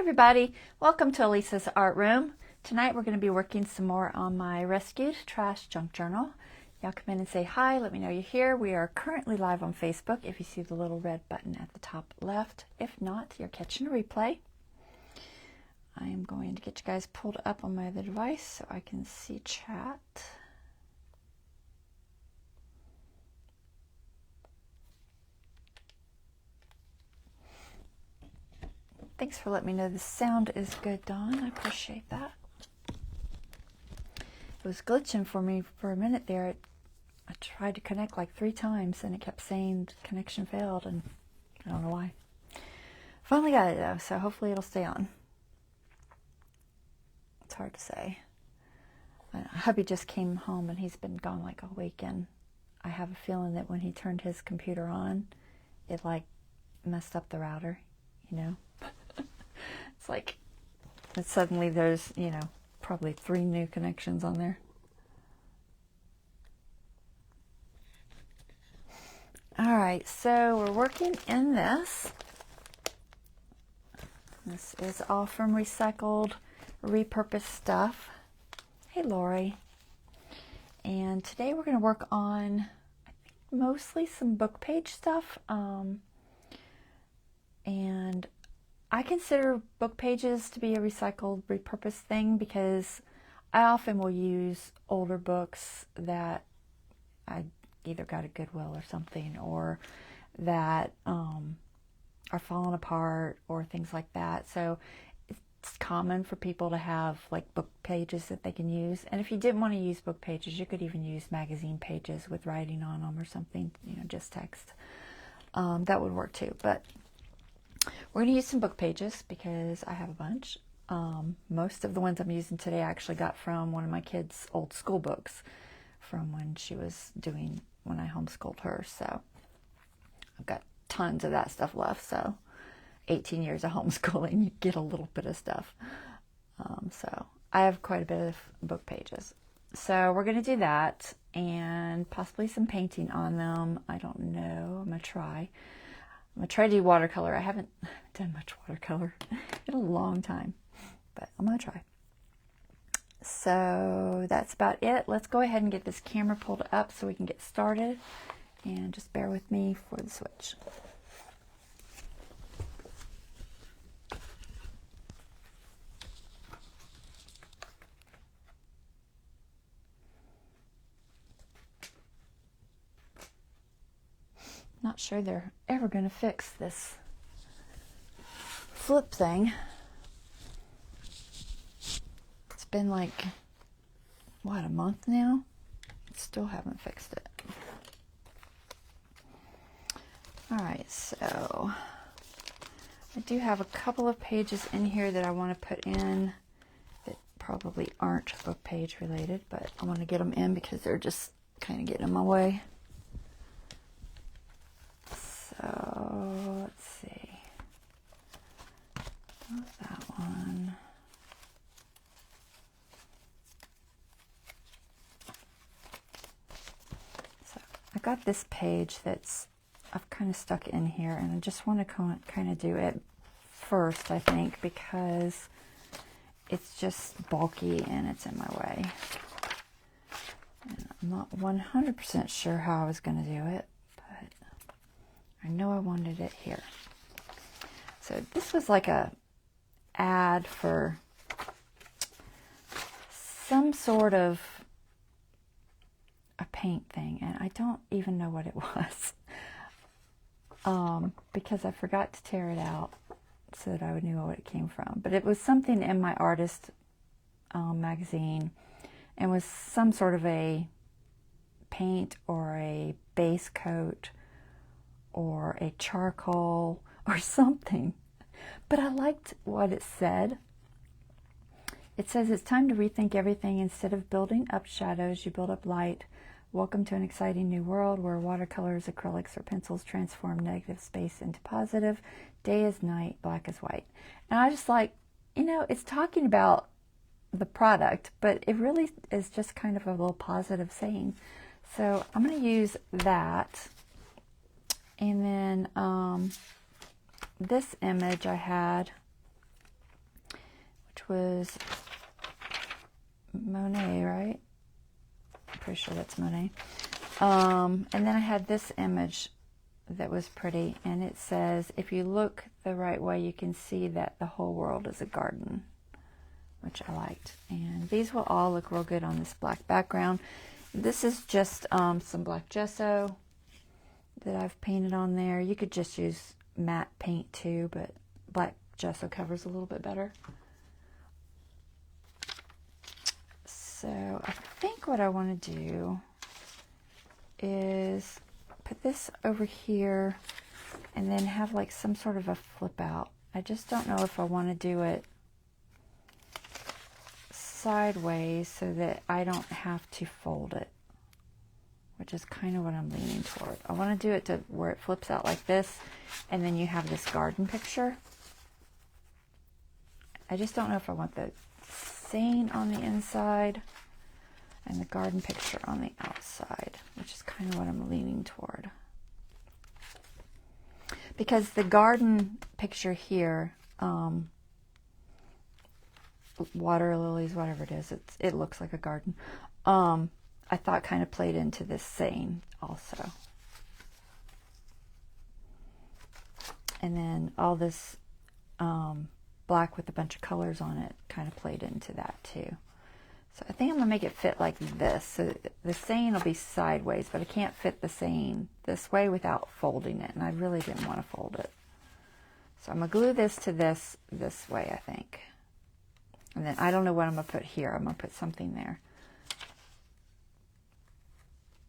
everybody, welcome to Elisa's Art Room. Tonight we're going to be working some more on my rescued trash junk journal. Y'all come in and say hi, let me know you're here. We are currently live on Facebook if you see the little red button at the top left. If not, you're catching a replay. I am going to get you guys pulled up on my other device so I can see chat. Thanks for letting me know the sound is good, Dawn. I appreciate that. It was glitching for me for a minute there. I tried to connect like 3 times and it kept saying connection failed, and I don't know why. Finally got it though, so hopefully it'll stay on. It's hard to say. Hubby just came home and he's been gone like all weekend. I have a feeling that when he turned his computer on, it like messed up the router, you know. It's like that suddenly there's, you know, probably 3 new connections on there. All right, so we're working in this. This is all from recycled, repurposed stuff. Hey, Lori. And today we're going to work on, I think, mostly some book page stuff. And I consider book pages to be a recycled, repurposed thing because I often will use older books that I either got at Goodwill or something, or that are falling apart or things like that. So it's common for people to have like book pages that they can use. And if you didn't want to use book pages, you could even use magazine pages with writing on them or something, you know, just text. That would work too. But we're going to use some book pages because I have a bunch. Most of the ones I'm using today I actually got from one of my kids' old school books from when she was when I homeschooled her. So I've got tons of that stuff left. So 18 years of homeschooling, you get a little bit of stuff. So I have quite a bit of book pages. So we're going to do that and possibly some painting on them. I don't know. I'm going to try. I'm going to try to do watercolor. I haven't done much watercolor in a long time, but I'm going to try. So that's about it. Let's go ahead and get this camera pulled up so we can get started. And just bear with me for the switch. Not sure they're ever going to fix this flip thing. It's been like, what, a month now? Still haven't fixed it. All right, so I do have a couple of pages in here that I want to put in that probably aren't book page related, but I want to get them in because they're just kind of getting in my way. So let's see. That one. So I got this page that's I've kind of stuck in here, and I just want to kind of do it first, I think, because it's just bulky and it's in my way. And I'm not 100% sure how I was going to do it, but I know I wanted it here. So this was like a ad for some sort of a paint thing, and I don't even know what it was. Because I forgot to tear it out so that I would know what it came from. But it was something in my artist magazine, and was some sort of a paint or a base coat or a charcoal or something. But I liked what it said. It says, it's time to rethink everything. Instead of building up shadows, you build up light. Welcome to an exciting new world where watercolors, acrylics, or pencils transform negative space into positive. Day is night, black is white. And I just like, you know, it's talking about the product, but it really is just kind of a little positive saying. So I'm going to use that. And then this image I had which was Monet, right? I'm pretty sure that's Monet. And then I had this image that was pretty, and it says, if you look the right way, you can see that the whole world is a garden, which I liked. And these will all look real good on this black background. This is just some black gesso that I've painted on there. You could just use matte paint too, but black gesso covers a little bit better. So I think what I want to do is put this over here and then have like some sort of a flip out. I just don't know if I want to do it sideways so that I don't have to fold it, which is kind of what I'm leaning toward. I want to do it to where it flips out like this, and then you have this garden picture. I just don't know if I want the saying on the inside and the garden picture on the outside, which is kind of what I'm leaning toward. Because the garden picture here, water lilies, whatever it is, it looks like a garden. I thought kind of played into this saying also. And then all this black with a bunch of colors on it kind of played into that too. So I think I'm going to make it fit like this. So the saying will be sideways, but I can't fit the saying this way without folding it. And I really didn't want to fold it. So I'm going to glue this to this way, I think. And then I don't know what I'm going to put here. I'm going to put something there.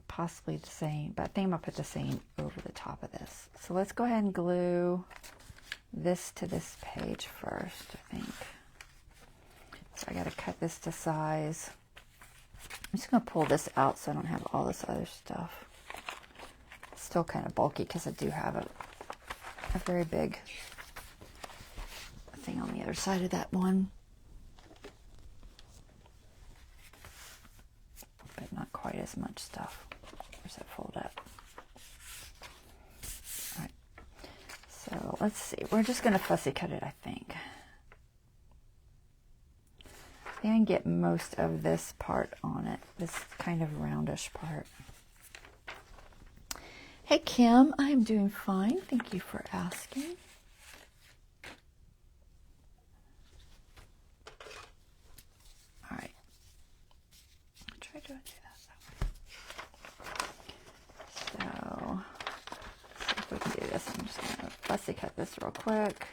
Possibly the same, but I think I'm going to put the same over the top of this. So let's go ahead and glue this to this page first, I think. So I got to cut this to size. I'm just going to pull this out so I don't have all this other stuff. It's still kind of bulky because I do have a very big thing on the other side of that one. But not quite as much stuff. Where's that fold up? All right. So let's see. We're just going to fussy cut it, I think. I think I can get most of this part on it. This kind of roundish part. Hey, Kim. I am doing fine. Thank you for asking. All right. I'll try to do that. So, see if we can do this. I'm just going to fussy cut this real quick.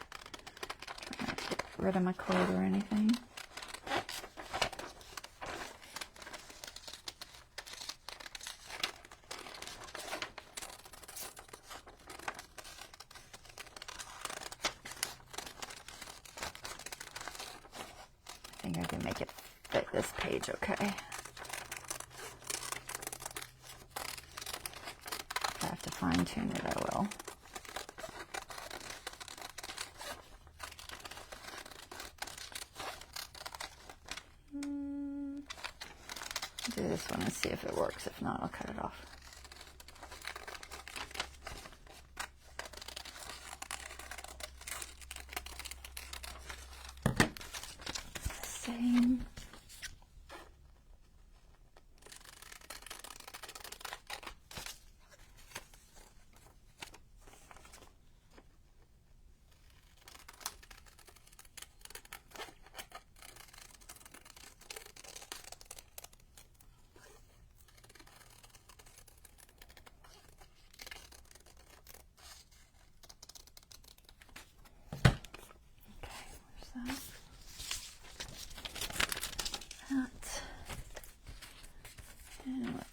Try not to get rid of my cord or anything. I think I can make it fit this page okay. If I have to fine tune it, I will. Do this one and see if it works. If not, I'll cut it off. Same.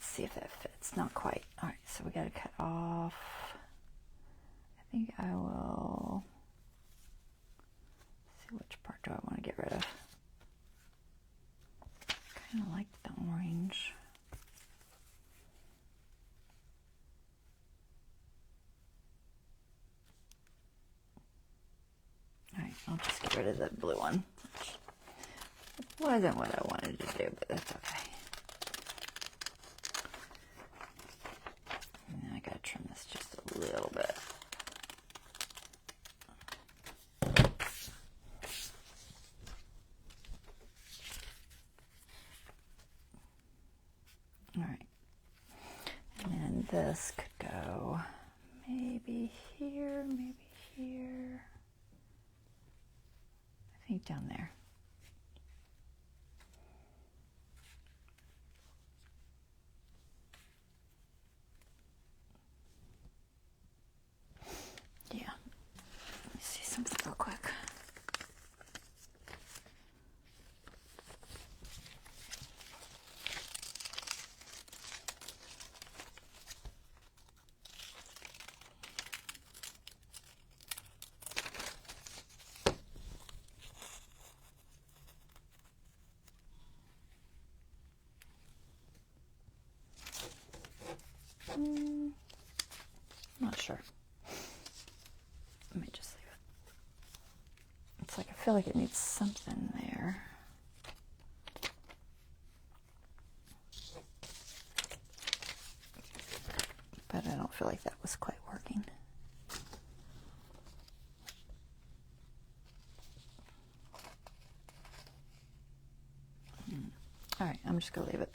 See if that fits. Not quite. All right, so we got to cut off. I think I will see which part do I want to get rid of. Kind of like the orange. All right, I'll just get rid of the blue one. Which wasn't what I wanted to do, but that's okay. I gotta trim this just a little bit. All right. And then this could go maybe here, maybe here. I think down there. Yeah. Let me see something real quick. Not sure. Let me just leave it. It's like I feel like it needs something there. But I don't feel like that was quite working. All right, I'm just gonna leave it.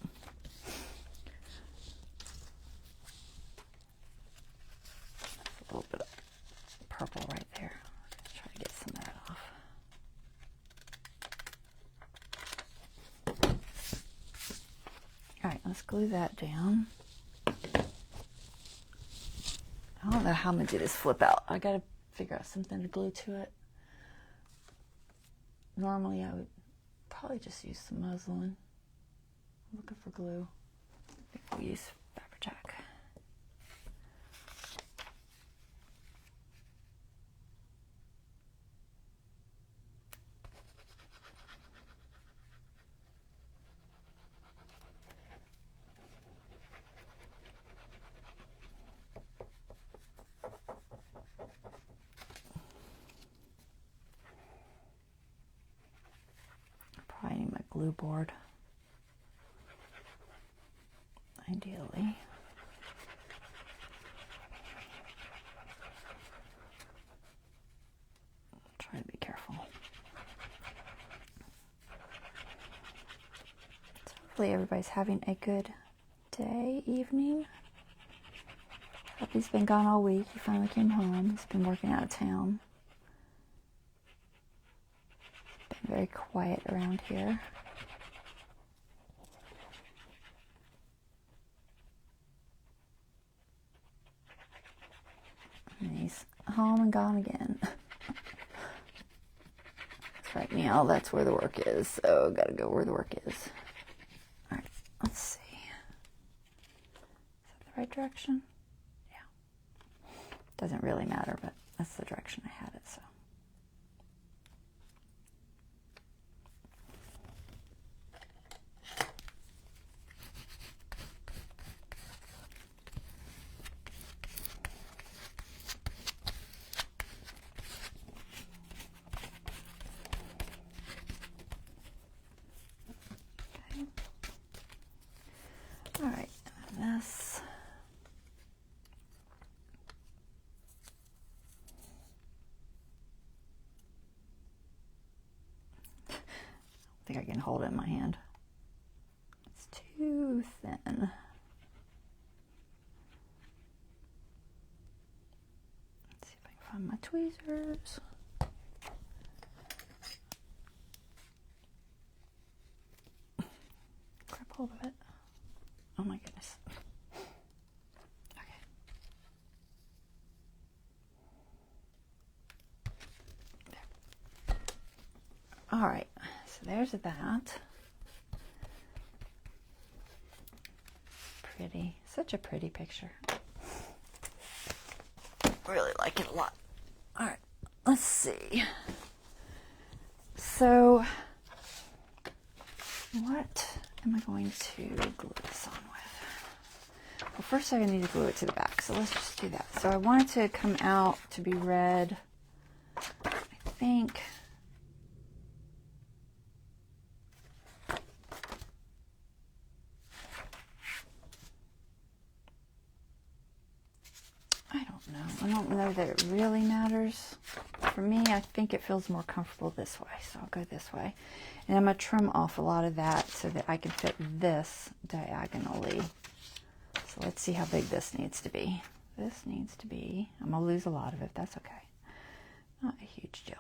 A little bit of purple right there. Try to get some of that off. All right, let's glue that down. I don't know how I'm gonna do this flip out. I gotta figure out something to glue to it. Normally I would probably just use some muslin. I'm looking for glue. I think we'll use Faberjack. Probably need my glue board. Ideally. Try to be careful. So hopefully everybody's having a good day, evening. Puppy's been gone all week. He finally came home. He's been working out of town. Been very quiet around here. And he's home and gone again. Right now, that's where the work is, so gotta go where the work is. All right, let's see. Is that the right direction? Yeah. Doesn't really matter, but that's the direction I had it, so. All right, and this. I think I can hold it in my hand. It's too thin. Let's see if I can find my tweezers. Grab hold of it. Oh my goodness. Okay. There. All right, so there's that. Pretty, such a pretty picture. Really like it a lot. All right, let's see. So, what am I going to glue this on with? Well, first I need to glue it to the back, so let's just do that. So I want it to come out to be red, I think. I don't know that it really matters. for me, I think it feels more comfortable this way, so I'll go this way. And I'm going to trim off a lot of that so that I can fit this diagonally. So let's see how big this needs to be. This needs to be, I'm going to lose a lot of it, that's okay. Not a huge deal.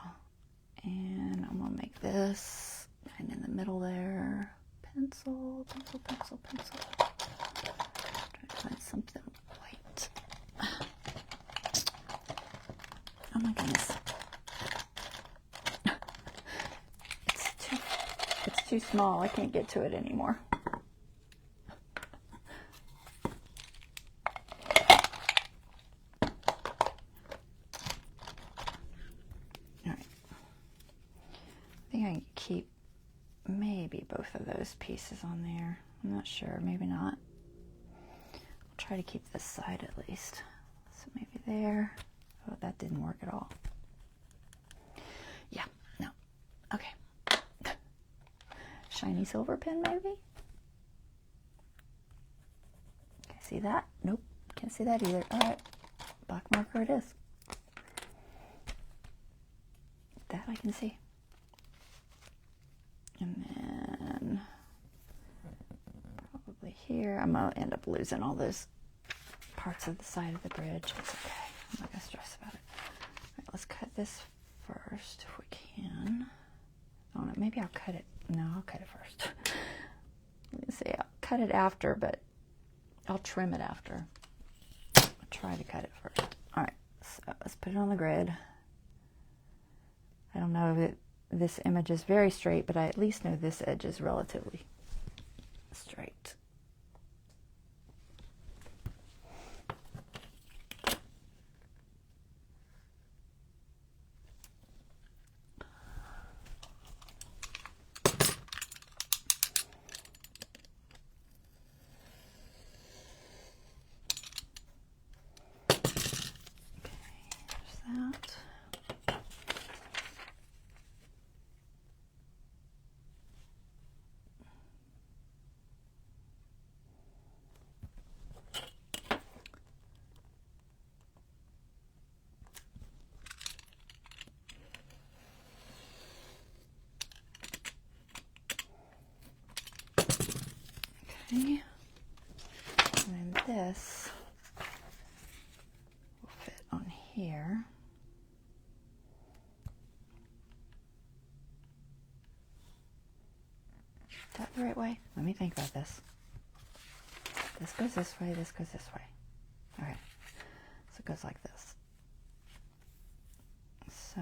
And I'm going to make this right in the middle there. Pencil, pencil, pencil, pencil. Try to find something white. Oh my goodness. It's too small. I can't get to it anymore. I can keep maybe both of those pieces on there. I'm not sure, maybe not. I'll try to keep this side at least. So maybe there. Oh, that didn't work at all. Yeah, no. Okay. Shiny silver pen maybe? Can I see that? Nope, can't see that either. All right, black marker it is. That I can see. And then probably here, I'm going to end up losing all those parts of the side of the bridge. It's okay. I'm not going to stress about it. All right, let's cut this first if we can. Oh, no, maybe I'll cut it. No, I'll cut it first. Let me see. I'll cut it after, but I'll trim it after. I'll try to cut it first. All right, so let's put it on the grid. I don't know if this image is very straight, but I at least know this edge is relatively straight. Okay, and then this will fit on here. Is that the right way? Let me think about this. This goes this way, this goes this way. Okay, so it goes like this. So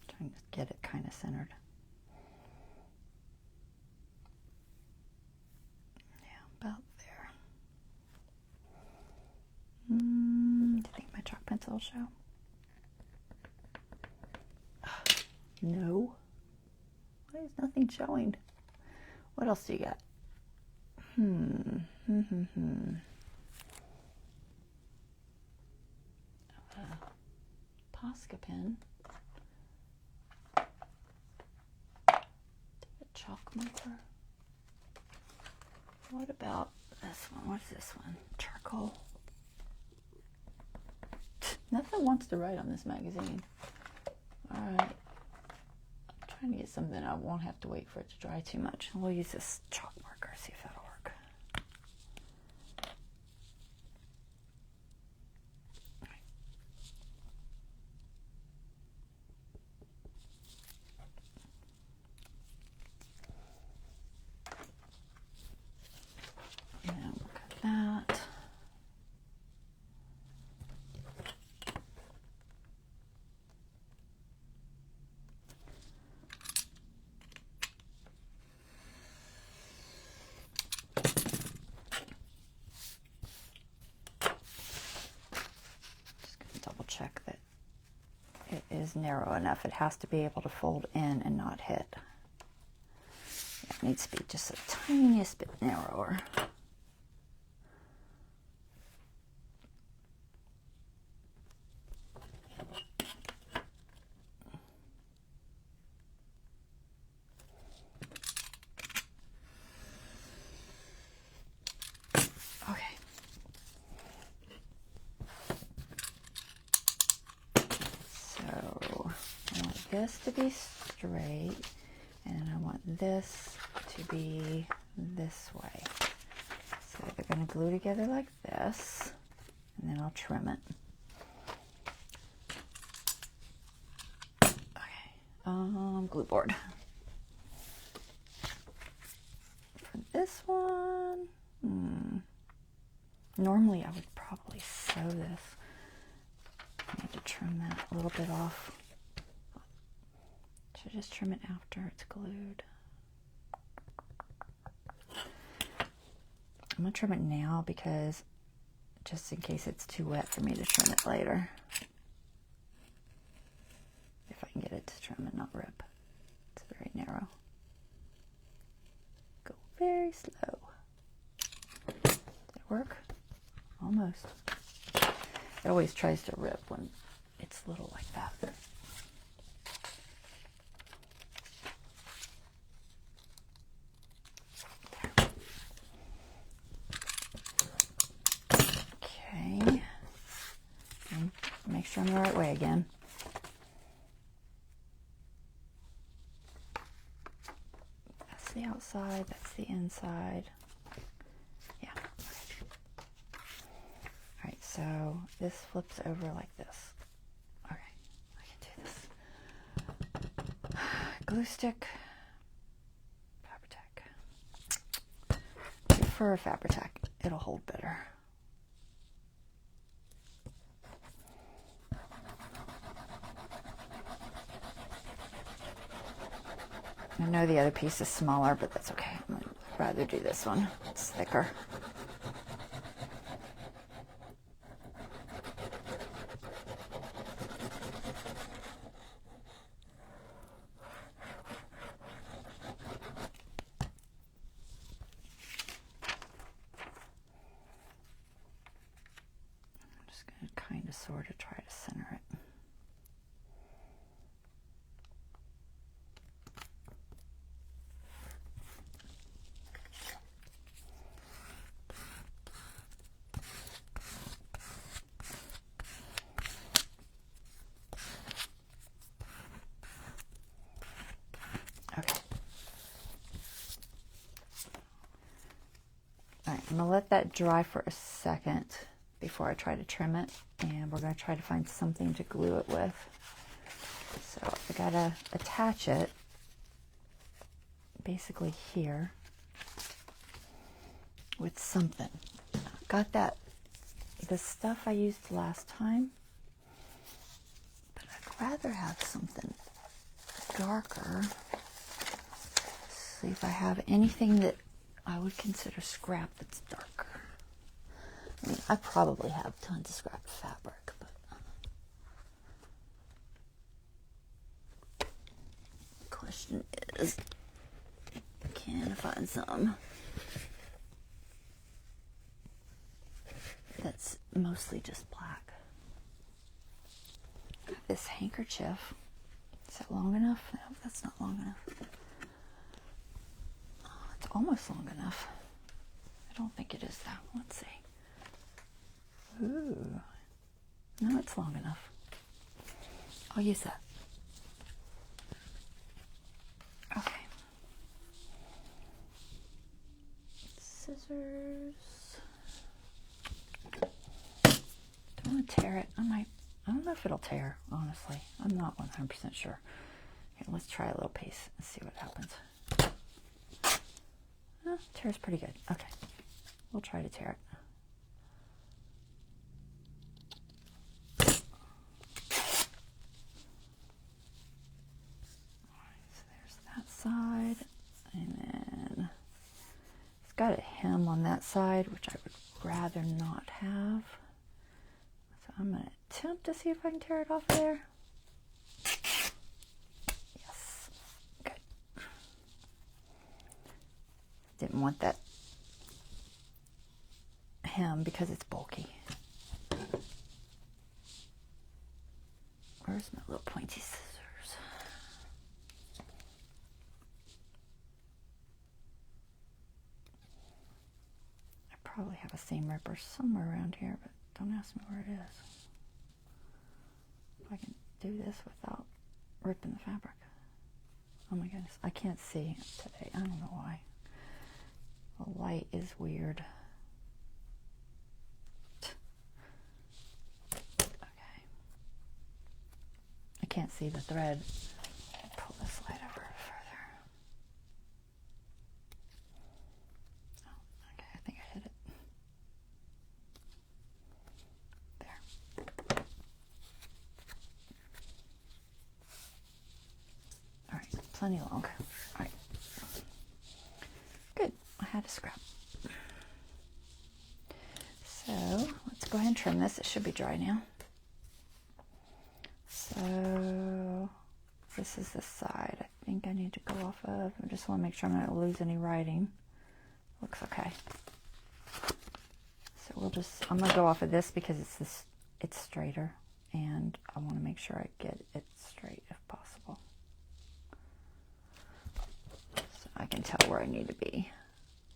trying to get it kind of centered. Yeah, about there. Do you think my chalk pencil will show? No. Why is nothing showing? What else do you got? Posca pen. A chalk marker. What about this one? What's this one? Charcoal. Nothing wants to write on this magazine. All right. I'm trying to get something I won't have to wait for it to dry too much. We'll use this chalk marker, see if that'll work. And we'll cut that. Check that it is narrow enough. It has to be able to fold in and not hit. Yeah, it needs to be just the tiniest bit narrower. this to be straight, and I want this to be this way. So they're going to glue together like this, and then I'll trim it. Okay, glue board. For this one, normally I would probably sew this. I need to trim that a little bit off. Should just trim it after it's glued. I'm going to trim it now because just in case it's too wet for me to trim it later. If I can get it to trim and not rip. It's very narrow. Go very slow. Did it work? Almost. It always tries to rip when it's little like that. Okay. And make sure I'm the right way again. That's the outside, that's the inside. Yeah. Alright, so this flips over like this. Okay, I can do this. Glue stick, Fabri-Tac. I prefer Fabri-Tac, it'll hold better. I know the other piece is smaller, but that's okay. I'd rather do this one. It's thicker. I'm just going to kind of sort of try to center it. I'm going to let that dry for a second before I try to trim it, and we're going to try to find something to glue it with. So I got to attach it basically here with something. Got that, the stuff I used last time, but I'd rather have something darker. See if I have anything that I would consider scrap that's darker. I mean, I probably have tons of scrap fabric, but the question is, can I find some that's mostly just black? This handkerchief, is that long enough? No, that's not long enough. Almost long enough. I don't think it is though. Let's see. Ooh. No, it's long enough. I'll use that. Okay. Scissors. Don't want to tear it. I don't know if it'll tear, honestly. I'm not 100% sure. Here, let's try a little piece and see what happens. Oh, tears pretty good. Okay, we'll try to tear it. Alright, so there's that side, and then it's got a hem on that side, which I would rather not have. So I'm going to attempt to see if I can tear it off there. Yes, good. Didn't want that hem because it's bulky. Where's my little pointy scissors? I probably have a seam ripper somewhere around here, but don't ask me where it is. If I can do this without ripping the fabric. Oh my goodness, I can't see today. I don't know why. The light is weird. Okay. I can't see the thread. Pull this light over further. Oh, okay, I think I hit it. There. All right, plenty long. All right. Good, I had a scrap. So let's go ahead and trim this. It should be dry now. So this is the side I think I need to go off of. I just want to make sure I'm not going to lose any writing. Looks okay. So I'm going to go off of this because it's straighter, and I want to make sure I get it straight if possible. So I can tell where I need to be.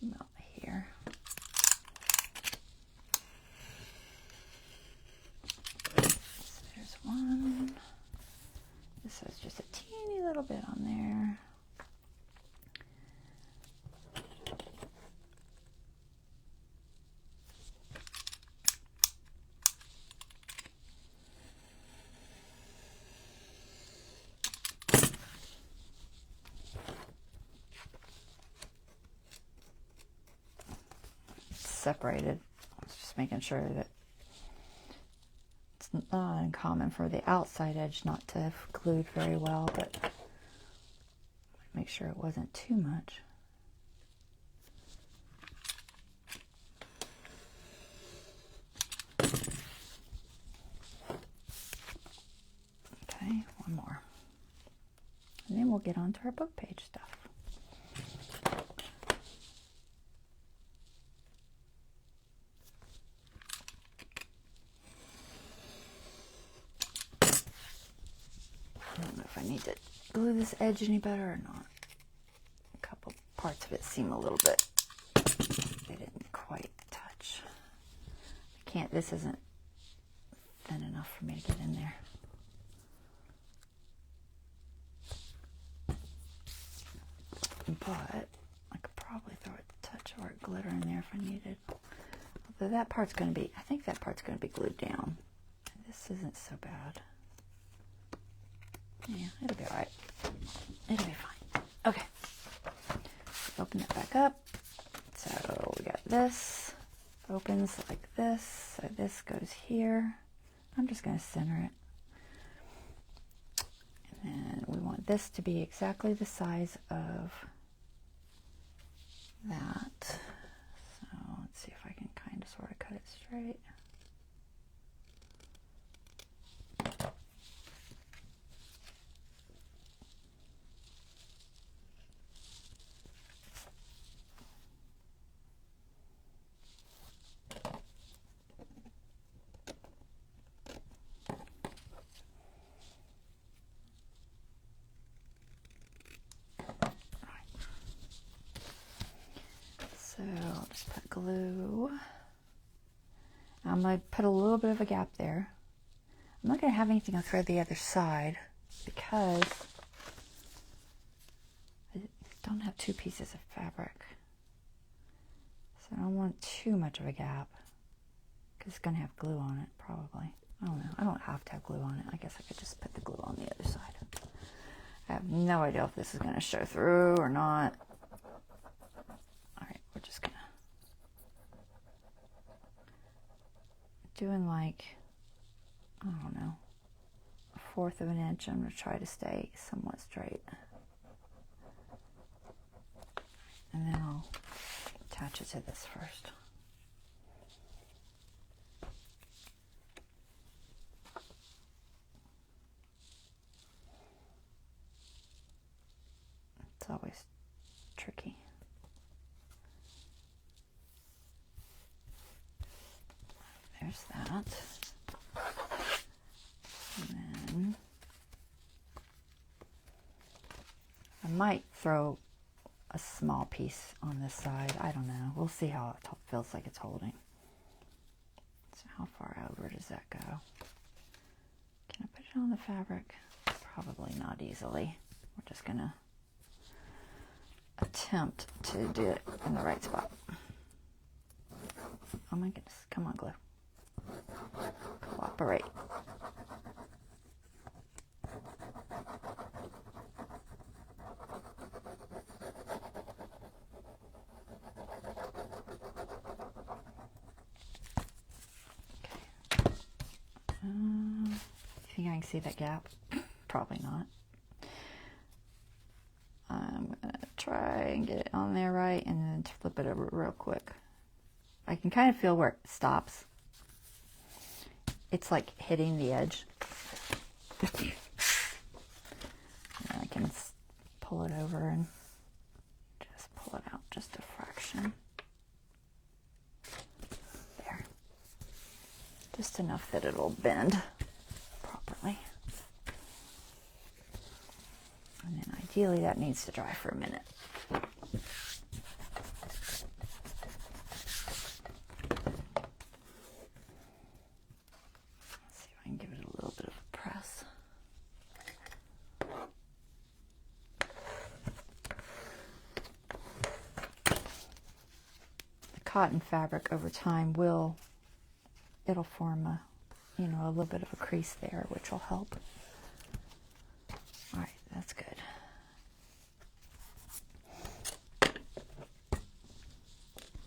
About here. So there's one. This has just a teeny little bit on there. Separated. I was just making sure that it's not uncommon for the outside edge not to have glued very well, but make sure it wasn't too much. Okay, one more. And then we'll get on to our book page stuff. I don't know if I need to glue this edge any better or not. A couple parts of it seem a little bit, they didn't quite touch. I can't, this isn't thin enough for me to get in there. But I could probably throw a touch of art glitter in there if I needed. Although that part's going to be, I think that part's going to be glued down. This isn't so bad. Yeah, it'll be alright. It'll be fine. Okay. Open it back up. So we got this. Opens like this. So this goes here. I'm just going to center it. And then we want this to be exactly the size of that. So let's see if I can kind of sort of cut it straight. So I'll just put glue. I'm going to put a little bit of a gap there. I'm not going to have anything on thread the other side because I don't have two pieces of fabric. So I don't want too much of a gap because it's going to have glue on it probably. I don't know. I don't have to have glue on it. I guess I could just put the glue on the other side. I have no idea if this is going to show through or not. Alright, we're just going to doing like, I don't know, 1/4 of an inch. I'm going to try to stay somewhat straight. And then I'll attach it to this first. It's always tricky. There's that. And then I might throw a small piece on this side. I don't know. We'll see how it feels like it's holding. So how far over does that go? Can I put it on the fabric? Probably not easily. We're just going to attempt to do it in the right spot. Oh my goodness. Come on, glue. Cooperate. You think I can see that gap? Probably not. I'm going to try and get it on there right and then flip it over real quick. I can kind of feel where it stops. It's like hitting the edge. And I can pull it over and just pull it out just a fraction. There. Just enough that it'll bend properly. And then ideally that needs to dry for a minute. Cotton fabric over time it'll form a little bit of a crease there, which will help. All right, that's good.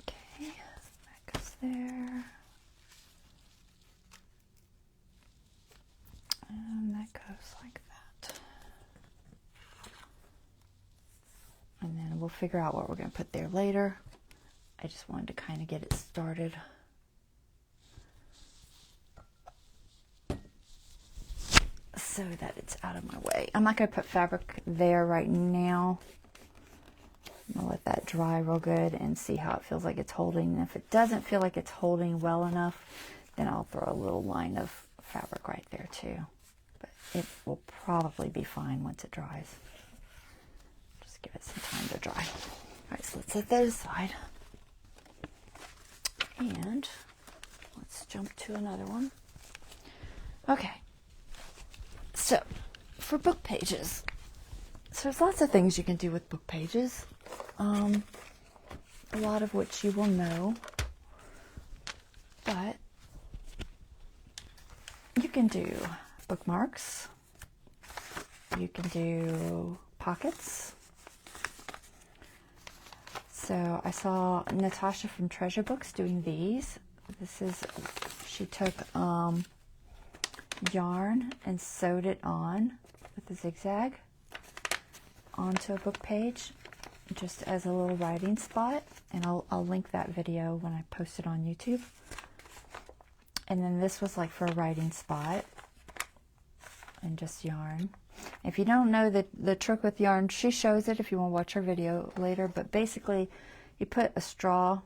Okay, that goes there. And that goes like that. And then we'll figure out what we're going to put there later. I just wanted to kind of get it started. So that it's out of my way. I'm not going to put fabric there right now. I'm going to let that dry real good and see how it feels like it's holding. And if it doesn't feel like it's holding well enough, then I'll throw a little line of fabric right there too. But it will probably be fine once it dries. Just give it some time to dry. All right, so let's set that aside. And let's jump to another one. Okay, so for book pages, so there's lots of things you can do with book pages, a lot of which you will know, but you can do bookmarks, you can do pockets. So I saw Natasa from Treasure Books doing these. She took yarn and sewed it on with a zigzag onto a book page, just as a little writing spot. And I'll link that video when I post it on YouTube. And then this was like for a writing spot and just yarn. If you don't know the trick with yarn, she shows it if you want to watch her video later. But basically, you put a straw,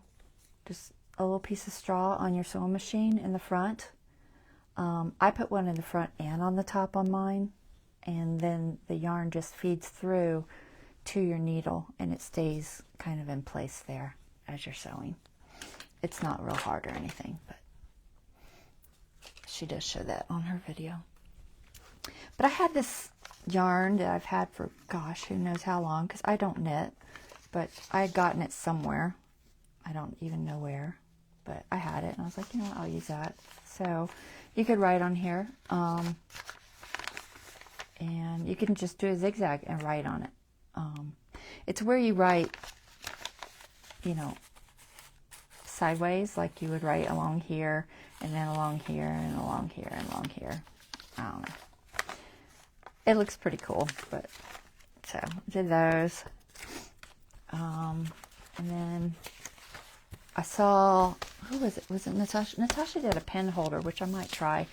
just a little piece of straw on your sewing machine in the front. I put one in the front and on the top on mine. And then the yarn just feeds through to your needle and it stays kind of in place there as you're sewing. It's not real hard or anything, but she does show that on her video. But I had this yarn that I've had for, gosh, who knows how long, because I don't knit, but I had gotten it somewhere. I don't even know where, but I had it, and I was like, you know what, I'll use that. So you could write on here, and you can just do a zigzag and write on it. It's where you write, sideways, like you would write along here, and then along here, and along here, and along here. I don't know. It looks pretty cool, but so did those. And then I saw, who was it? Was it Natasa? Natasa did a pen holder, which I might try.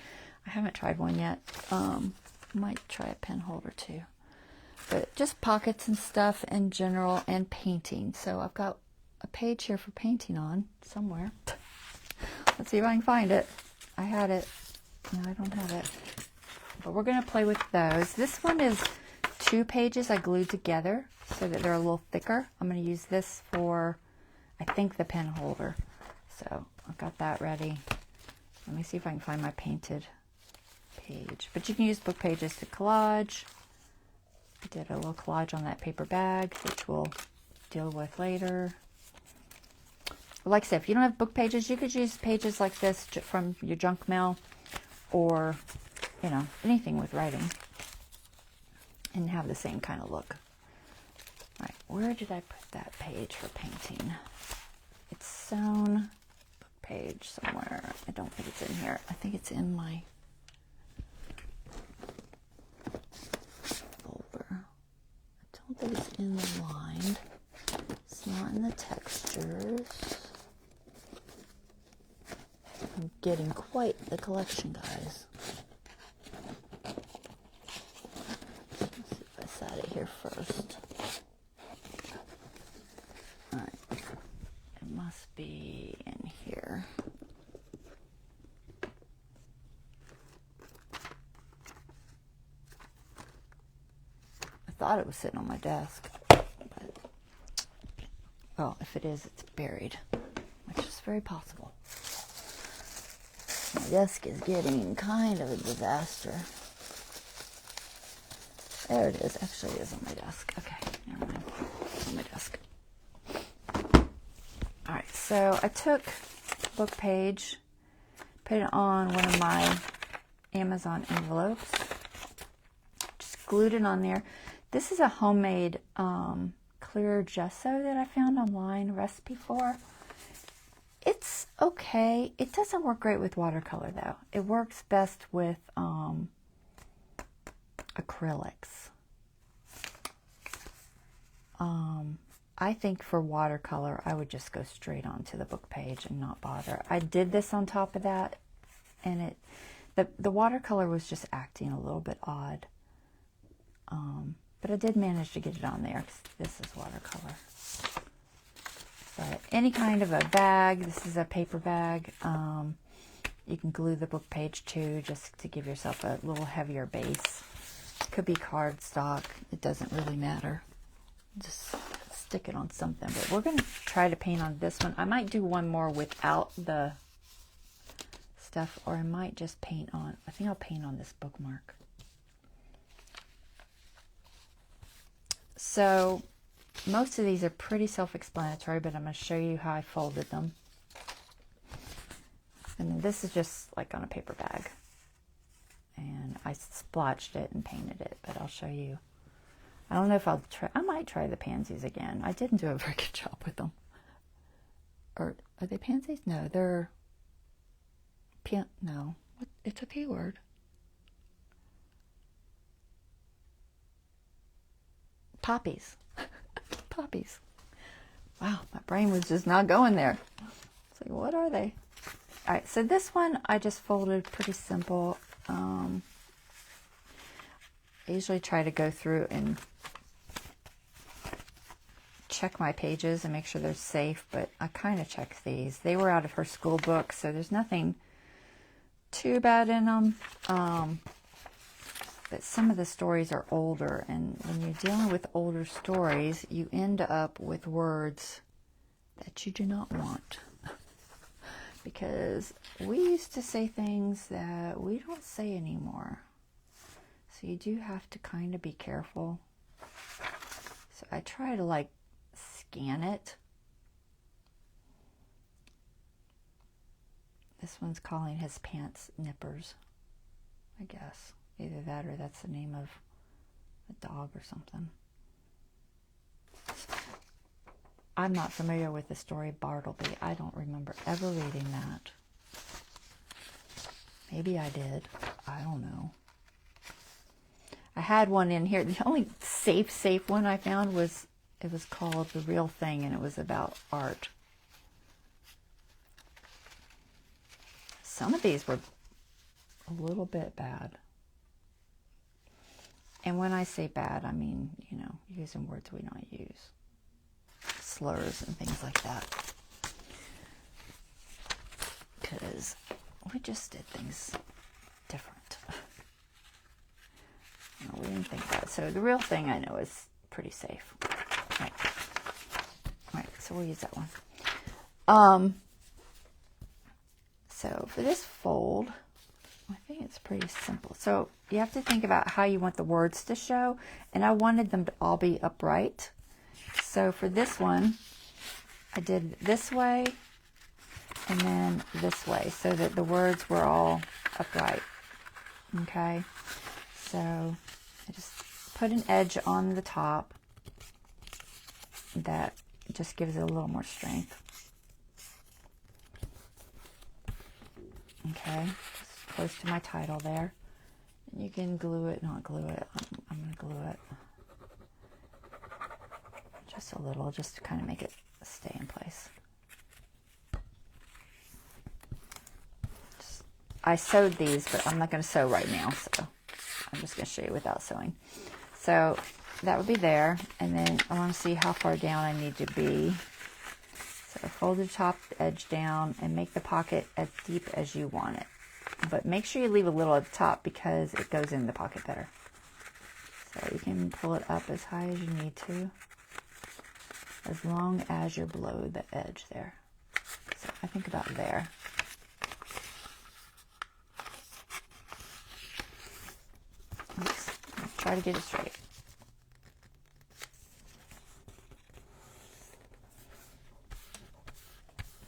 I haven't tried one yet. Might try a pen holder too. But just pockets and stuff in general, and painting. So I've got a page here for painting on somewhere. Let's see if I can find it. I had it. No, I don't have it. But we're going to play with those. This one is 2 pages I glued together so that they're a little thicker. I'm going to use this for, I think, the pen holder. So I've got that ready. Let me see if I can find my painted page. But you can use book pages to collage. I did a little collage on that paper bag, which we'll deal with later. Like I said, if you don't have book pages, you could use pages like this from your junk mail, or, you know, anything with writing, and have the same kind of look. All right, where did I put that page for painting? It's sewn book page somewhere. I don't think it's in here. I think it's in my folder. I don't think it's in the lined. It's not in the textures. I'm getting quite the collection, guys. Let's see if I set it here first. Alright. It must be in here. I thought it was sitting on my desk. But, well, if it is, it's buried, which is very possible. My desk is getting kind of a disaster. There it is. Actually, it is on my desk. Okay, never mind. It's on my desk. Alright, so I took book page, put it on one of my Amazon envelopes, just glued it on there. This is a homemade clear gesso that I found online, recipe for. It's okay. It doesn't work great with watercolor though. It works best with acrylics. I think for watercolor, I would just go straight onto the book page and not bother. I did this on top of that, and the watercolor was just acting a little bit odd. But I did manage to get it on there, because this is watercolor. But any kind of a bag, this is a paper bag, you can glue the book page to, just to give yourself a little heavier base. Could be cardstock, it doesn't really matter. Just stick it on something. But we're going to try to paint on this one. I might do one more without the stuff, or I might just paint on, I think I'll paint on this bookmark. So most of these are pretty self-explanatory, but I'm going to show you how I folded them. And this is just like on a paper bag. And I splotched it and painted it, but I'll show you. I don't know if I'll try, I might try the pansies again. I didn't do a very good job with them. Or are they pansies? No, they're, no, it's a P word. Poppies. Poppies. Wow, my brain was just not going there. It's like, what are they? All right, so this one I just folded pretty simple. I usually try to go through and check my pages and make sure they're safe, but I kind of checked these. They were out of her school book, so there's nothing too bad in them. But some of the stories are older, and when you're dealing with older stories, you end up with words that you do not want. Because we used to say things that we don't say anymore. So you do have to kind of be careful. So I try to like scan it. This one's calling his pants nippers, I guess. Either that or that's the name of a dog or something. I'm not familiar with the story Bartleby. I don't remember ever reading that. Maybe I did. I don't know. I had one in here. The only safe one I found was, it was called The Real Thing, and it was about art. Some of these were a little bit bad. And when I say bad, I mean, you know, using words we don't use. Slurs and things like that. Because we just did things different. No, we didn't think that. So The Real Thing I know is pretty safe. Right. Alright, so we'll use that one. So for this fold, I think it's pretty simple. So you have to think about how you want the words to show, and I wanted them to all be upright. So for this one, I did this way and then this way so that the words were all upright. Okay, so I just put an edge on the top that just gives it a little more strength. Okay, just close to my title there. You can glue it, not glue it. I'm going to glue it just a little, just to kind of make it stay in place. I sewed these, but I'm not going to sew right now, so I'm just going to show you without sewing. So that would be there, and then I want to see how far down I need to be. So fold the top edge down and make the pocket as deep as you want it. But make sure you leave a little at the top because it goes in the pocket better. So you can pull it up as high as you need to, as long as you're below the edge there. So I think about there. Oops. Try to get it straight.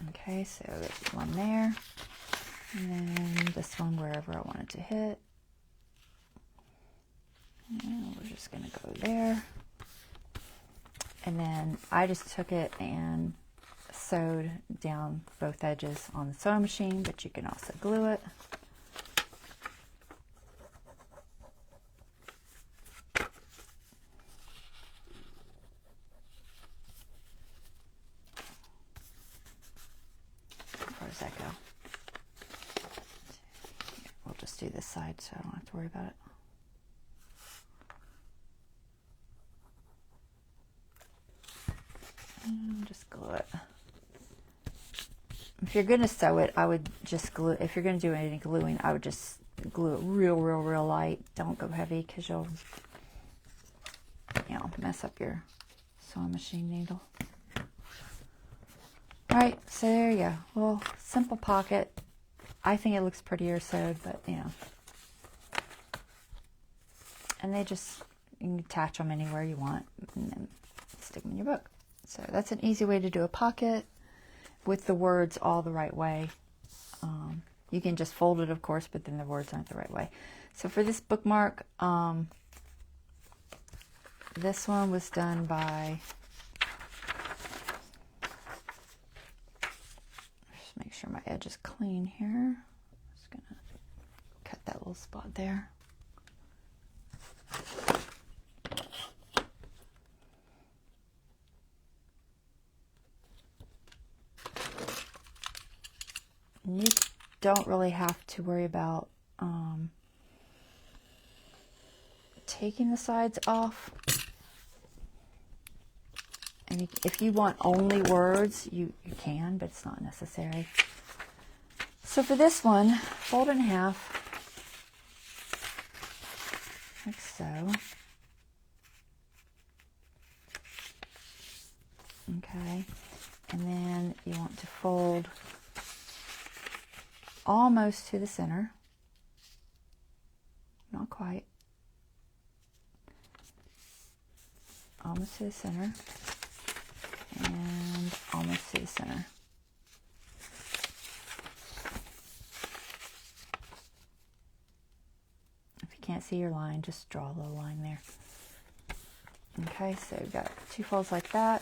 Okay, so there's one there, and then this one wherever I want it to hit. And we're just going to go there. And then I just took it and sewed down both edges on the sewing machine, but you can also glue it. Where does that go? We'll just do this side so I don't have to worry about it. And just glue it. If you're going to sew it, I would just glue. If you're going to do any gluing, I would just glue it real light. Don't go heavy because you'll, mess up your sewing machine needle. All right, so there you go. Well, simple pocket. I think it looks prettier sewed, but and they just, you can attach them anywhere you want and then stick them in your book. So that's an easy way to do a pocket with the words all the right way. You can just fold it, of course, but then the words aren't the right way. So for this bookmark, this one was done by, just make sure my edge is clean here. Just gonna cut that little spot there. You don't really have to worry about taking the sides off. And if you want only words, you can, but it's not necessary. So for this one, fold it in half, like so. Okay, and then you want to fold almost to the center, not quite, almost to the center, and almost to the center. If you can't see your line, just draw a little line there. Okay, so you've got two folds like that,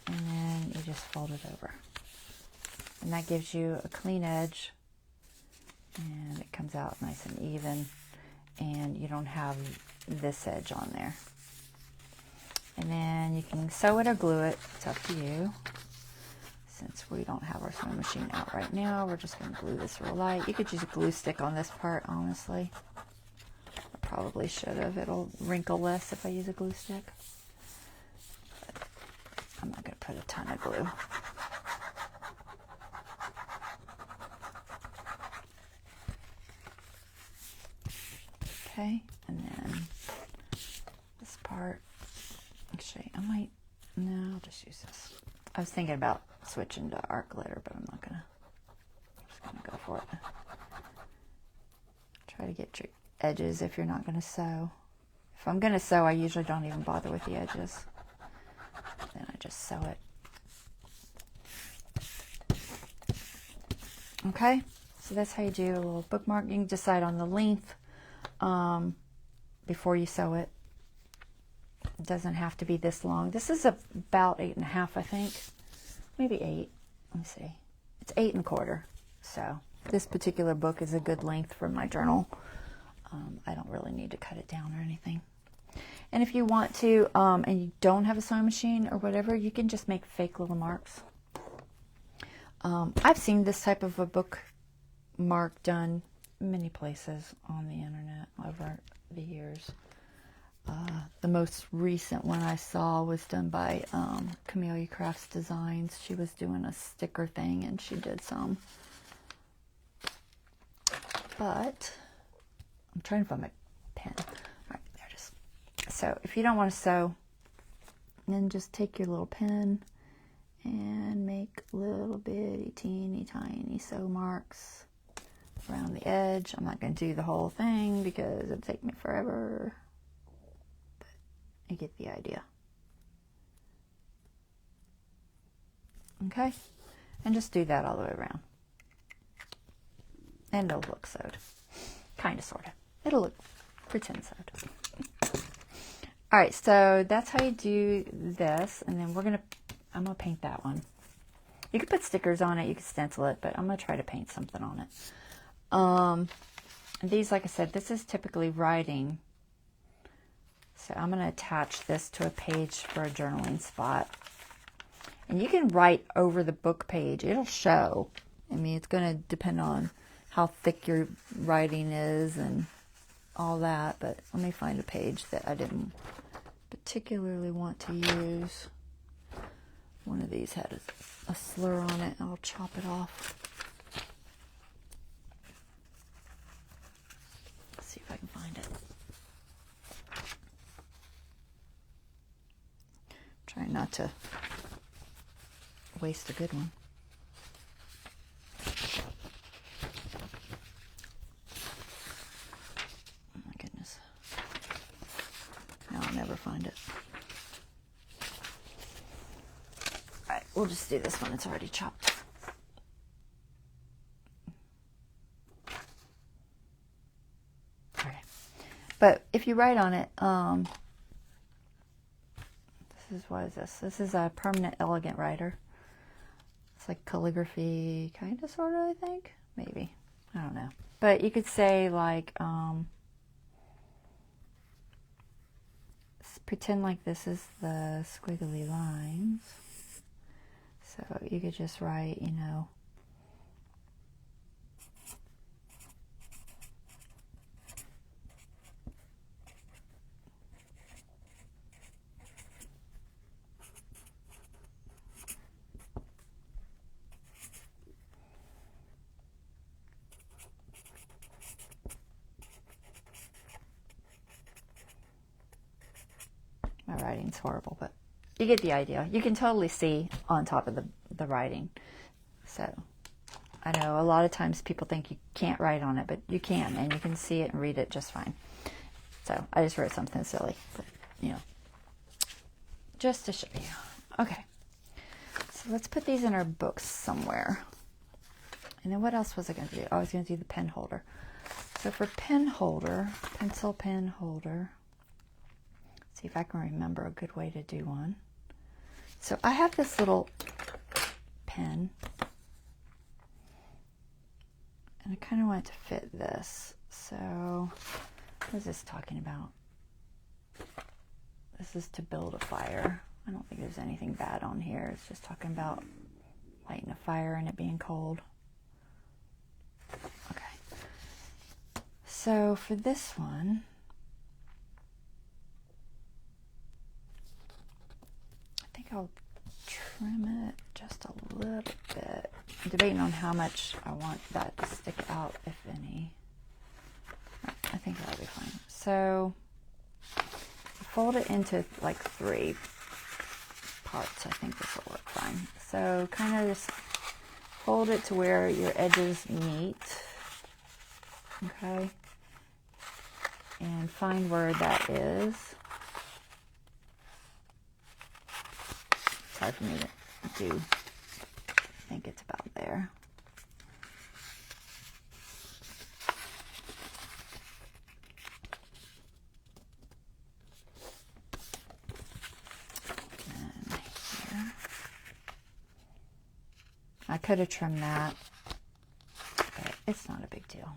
and then you just fold it over. And that gives you a clean edge, and it comes out nice and even, and you don't have this edge on there. And then you can sew it or glue it, it's up to you. Since we don't have our sewing machine out right now, we're just going to glue this real light. You could use a glue stick on this part, honestly. I probably should have. It'll wrinkle less if I use a glue stick. But I'm not going to put a ton of glue. Okay, and then this part, actually, I'll just use this. I was thinking about switching to art glitter, but I'm just gonna go for it. Try to get your edges if you're not going to sew. If I'm going to sew, I usually don't even bother with the edges. Then I just sew it. Okay, so that's how you do a little bookmark. You can decide on the length before you sew it. It doesn't have to be this long. This is about 8.5, I think. Maybe 8. Let me see. It's 8 1/4. So this particular book is a good length for my journal. I don't really need to cut it down or anything. And if you want to, and you don't have a sewing machine or whatever, you can just make fake little marks. I've seen this type of a book mark done many places on the internet over the years. The most recent one I saw was done by Camellia Crafts Designs. She was doing a sticker thing and she did some. But I'm trying to find my pen. All right, there it is. So if you don't want to sew, then just take your little pen and make little bitty teeny tiny sew marks around the edge. I'm not going to do the whole thing because it'll take me forever. You get the idea. Okay? And just do that all the way around. And it'll look sewed. Kind of, sort of. It'll look pretend sewed. Alright, so that's how you do this. And then I'm going to paint that one. You can put stickers on it. You can stencil it. But I'm going to try to paint something on it. These, like I said, this is typically writing. So I'm going to attach this to a page for a journaling spot. And you can write over the book page. It'll show. I mean, it's going to depend on how thick your writing is and all that. But let me find a page that I didn't particularly want to use. One of these had a slur on it. I'll chop it off. Let's see if I can find it. Try not to waste a good one. Oh my goodness. Now I'll never find it. Alright, we'll just do this one. It's already chopped. Okay. But if you write on it, what is this? This is a permanent elegant writer. It's like calligraphy, kind of, sort of, I think. Maybe. I don't know. But you could say, like, pretend like this is the squiggly lines. So you could just write, you know, my writing's horrible, but you get the idea. You can totally see on top of the writing. So I know a lot of times people think you can't write on it, but you can, and you can see it and read it just fine. So I just wrote something silly, but, you know, just to show you. Okay, so let's put these in our books somewhere. And then what else was I going to do? I was going to do the pen holder. So for pen holder, pencil pen holder, see if I can remember a good way to do one. So I have this little pen, and I kind of want it to fit this. So what is this talking about? This is to build a fire. I don't think there's anything bad on here. It's just talking about lighting a fire and it being cold. Okay. So for this one, I'll trim it just a little bit. I'm debating on how much I want that to stick out, if any. I think that'll be fine. So fold it into like 3 parts. I think this will work fine. So kind of just fold it to where your edges meet. Okay. and find where that is. It's hard for me to do. I think it's about there. And here. I could have trimmed that, but it's not a big deal.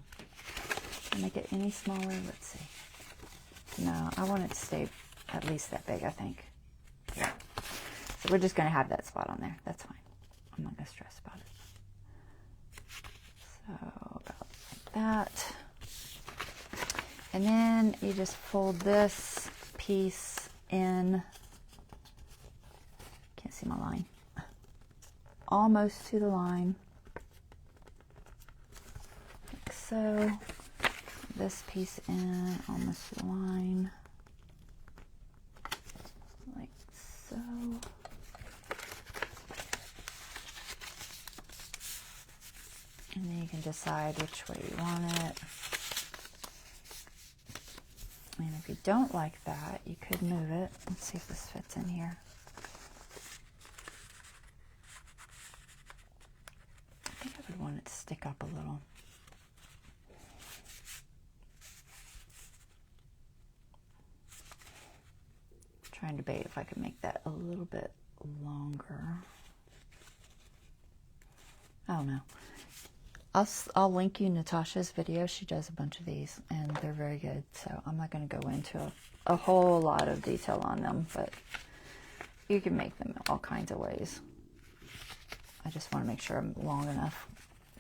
Can I make it any smaller? Let's see. No, I want it to stay at least that big, I think. Yeah. So we're just going to have that spot on there. That's fine. I'm not going to stress about it. So about like that. And then you just fold this piece in. Can't see my line. Almost to the line. Like so. This piece in almost to the line. Like so. And then you can decide which way you want it. And if you don't like that, you could move it. Let's see if this fits in here. I think I would want it to stick up a little. Trying to debate if I could make that a little bit longer. I don't know. I'll link you Natasha's video. She does a bunch of these, and they're very good. So I'm not going to go into a whole lot of detail on them, but you can make them all kinds of ways. I just want to make sure I'm long enough.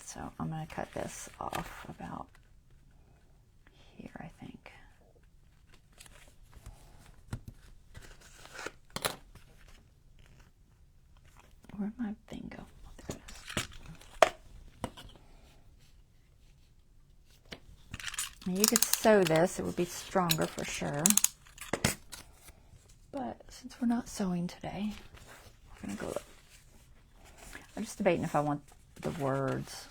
So I'm going to cut this off about here, I think. Where'd my thing go? Oh, there it is. Now you could sew this. It would be stronger for sure. But since we're not sewing today, we're going to glue it. I'm just debating if I want the words.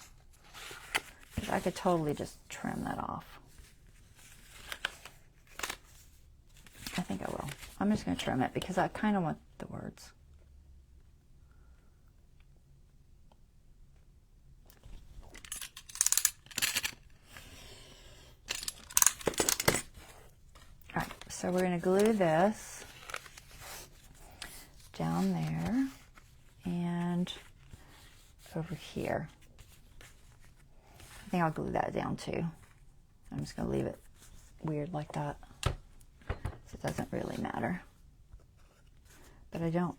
Because I could totally just trim that off. I think I will. I'm just going to trim it because I kind of want the words. Alright, so we're going to glue this down there and over here. I think I'll glue that down too. I'm just going to leave it weird like that. So it doesn't really matter. But I don't,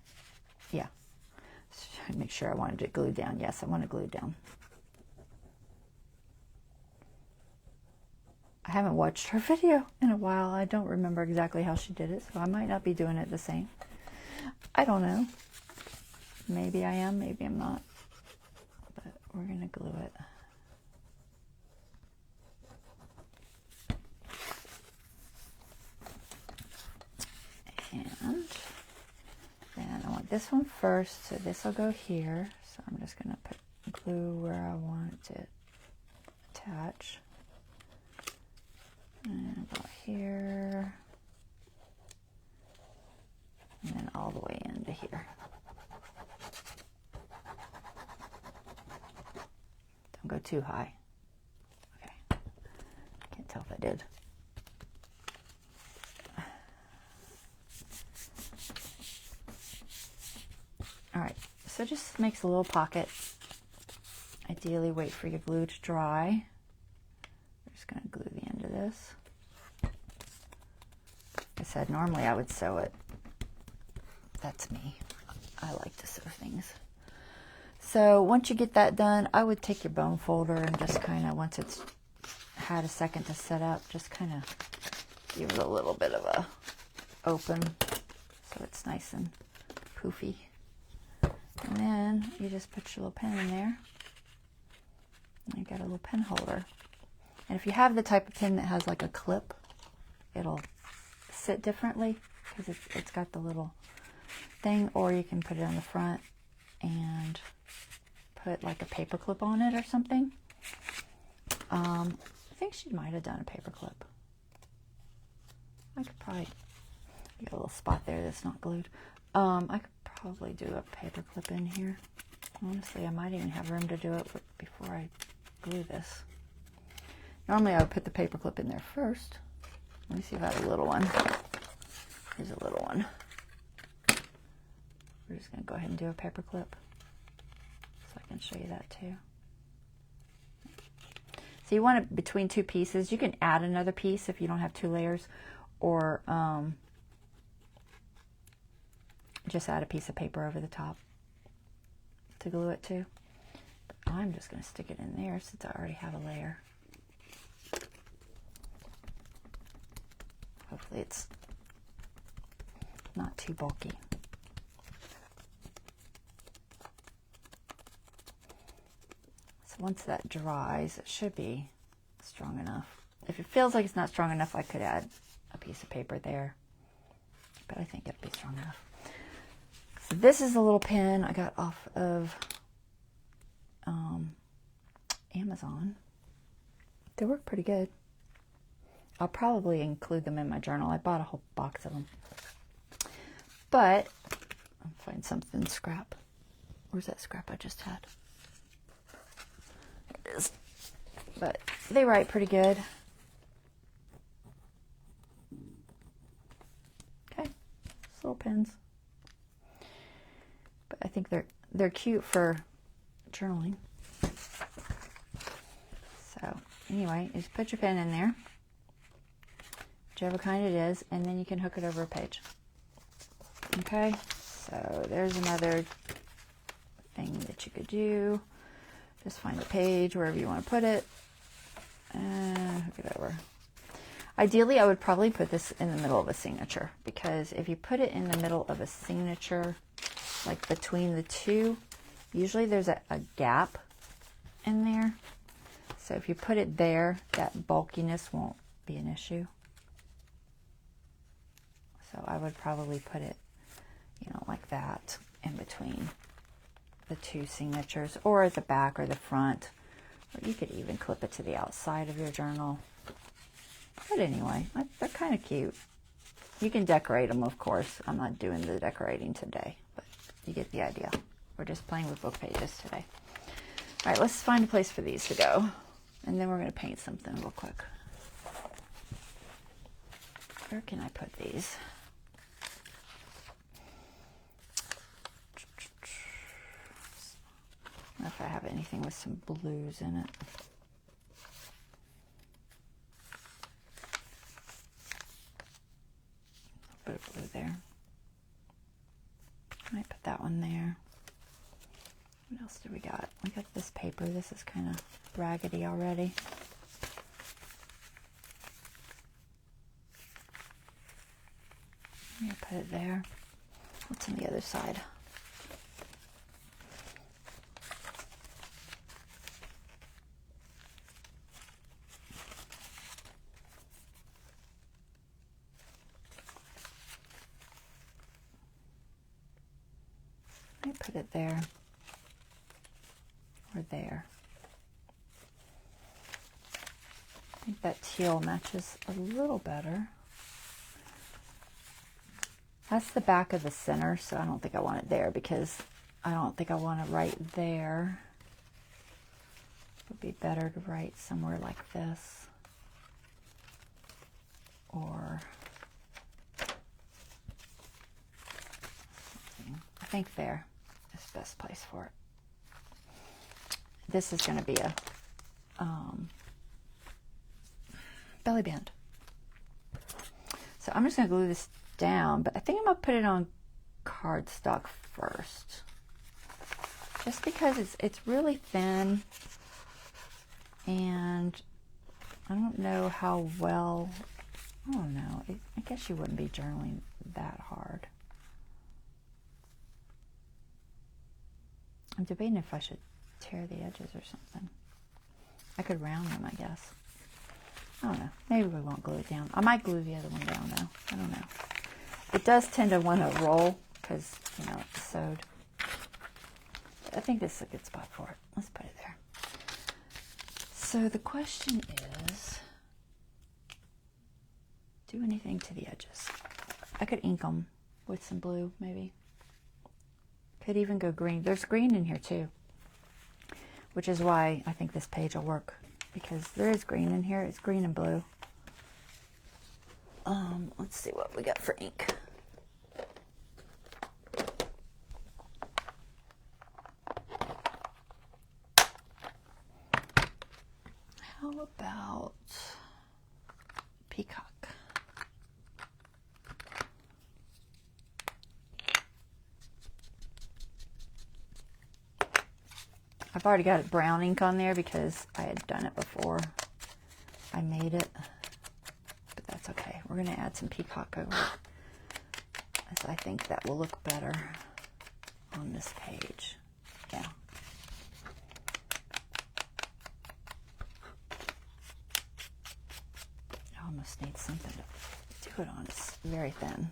yeah. Just trying to make sure I wanted it glued down. Yes, I want it glued down. I haven't watched her video in a while. I don't remember exactly how she did it, so I might not be doing it the same. I don't know. Maybe I am, maybe I'm not. But we're going to glue it. And then I want this one first, so this will go here. So I'm just going to put glue where I want it to attach. And about here. And then all the way into here. Don't go too high. Okay. Can't tell if I did. Alright, so just makes a little pocket. Ideally, wait for your glue to dry. We're just going to glue the end of this. Like I said, normally I would sew it. That's me. I like to sew things. So once you get that done, I would take your bone folder and just kind of, once it's had a second to set up, just kind of give it a little bit of a open so it's nice and poofy. And then you just put your little pen in there. And you got a little pen holder. And if you have the type of pen that has like a clip, it'll sit differently because it's got the little thing, or you can put it on the front and put like a paper clip on it or something. I think she might have done a paper clip. I could probably get a little spot there that's not glued. I could probably do a paper clip in here. Honestly, I might even have room to do it before I glue this. Normally I would put the paper clip in there first. Let me see if I have a little one. Here's a little one. We're just going to go ahead and do a paper clip so I can show you that too. So you want it between two pieces. You can add another piece if you don't have two layers, or just add a piece of paper over the top to glue it to. But I'm just going to stick it in there since I already have a layer. Hopefully it's not too bulky. So once that dries, it should be strong enough. If it feels like it's not strong enough, I could add a piece of paper there, but I think it'll be strong enough. So this is a little pin I got off of Amazon. They work pretty good. I'll probably include them in my journal. I bought a whole box of them. But I'll find something scrap. Where's that scrap I just had? There it is. But they write pretty good. Okay, just little pins. But I think they're cute for journaling. So anyway, you just put your pen in there, whichever kind it is, and then you can hook it over a page. Okay, so there's another thing that you could do. Just find a page wherever you want to put it and hook it over. Ideally, I would probably put this in the middle of a signature, because if you put it in the middle of a signature, like between the two, usually there's a gap in there. So if you put it there, that bulkiness won't be an issue. So I would probably put it, you know, like that in between the two signatures, or at the back or the front, or you could even clip it to the outside of your journal. But anyway, they're kind of cute. You can decorate them, of course. I'm not doing the decorating today, but you get the idea. We're just playing with book pages today. All right, let's find a place for these to go, and then we're going to paint something real quick. Where can I put these? I don't know if I have anything with some blues in it. Put a blue there. I might put that one there. What else do we got? We got this paper. This is kind of raggedy already. I'm going to put it there. What's on the other side? I put it there or there. I think that teal matches a little better. That's the back of the center, so I don't think I want it there, because I don't think I want to write there. It would be better to write somewhere like this, or something. I think there is the best place for it. This is going to be a belly band. So I'm just going to glue this down, but I think I'm going to put it on cardstock first, just because it's really thin, and I don't know how well, I don't know, I guess you wouldn't be journaling that hard. I'm debating if I should tear the edges or something. I could round them, I guess. I don't know. Maybe we won't glue it down. I might glue the other one down though. I don't know. It does tend to want to roll because, you know, it's sewed. I think this is a good spot for it. Let's put it there. So the question is, do anything to the edges. I could ink them with some blue, maybe. Could even go green. There's green in here too, which is why I think this page will work, because there is green in here. It's green and blue. Let's see what we got for ink. How about peacock? I've already got brown ink on there because I had done it before I made it, but that's okay. We're going to add some peacock over it, as I think that will look better on this page. Yeah. I almost need something to do it on. It's very thin.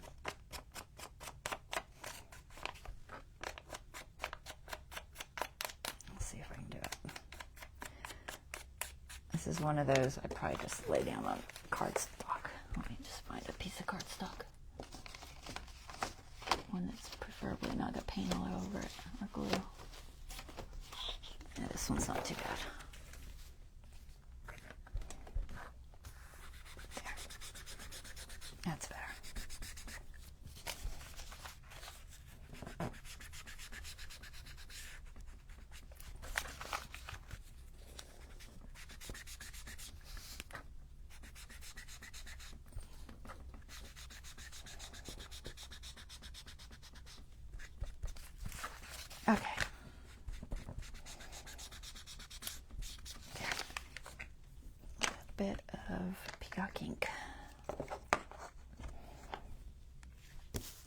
This is one of those I probably just lay down on cardstock. Let me just find a piece of cardstock. One that's preferably not got paint all over it, or glue. Yeah, this one's not too bad. There. That's better. Okay. A bit of peacock ink.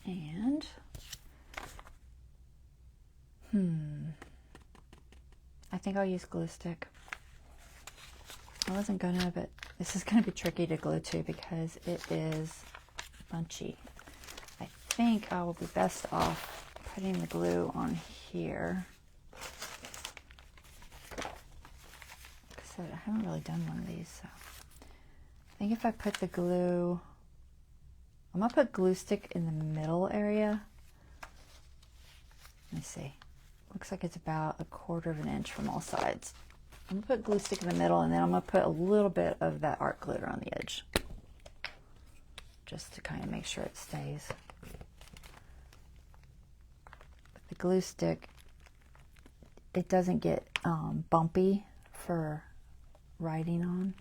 And I think I'll use glue stick. I wasn't gonna, but this is gonna be tricky to glue to because it is bunchy. I think I will be best off putting the glue on here. Like I said, I haven't really done one of these, so I think if I put the glue, I'm gonna put glue stick in the middle area. Let me see. Looks like it's about 1/4 of an inch from all sides. I'm gonna put glue stick in the middle, and then I'm gonna put a little bit of that art glitter on the edge, just to kind of make sure it stays. The glue stick, it doesn't get bumpy for writing on,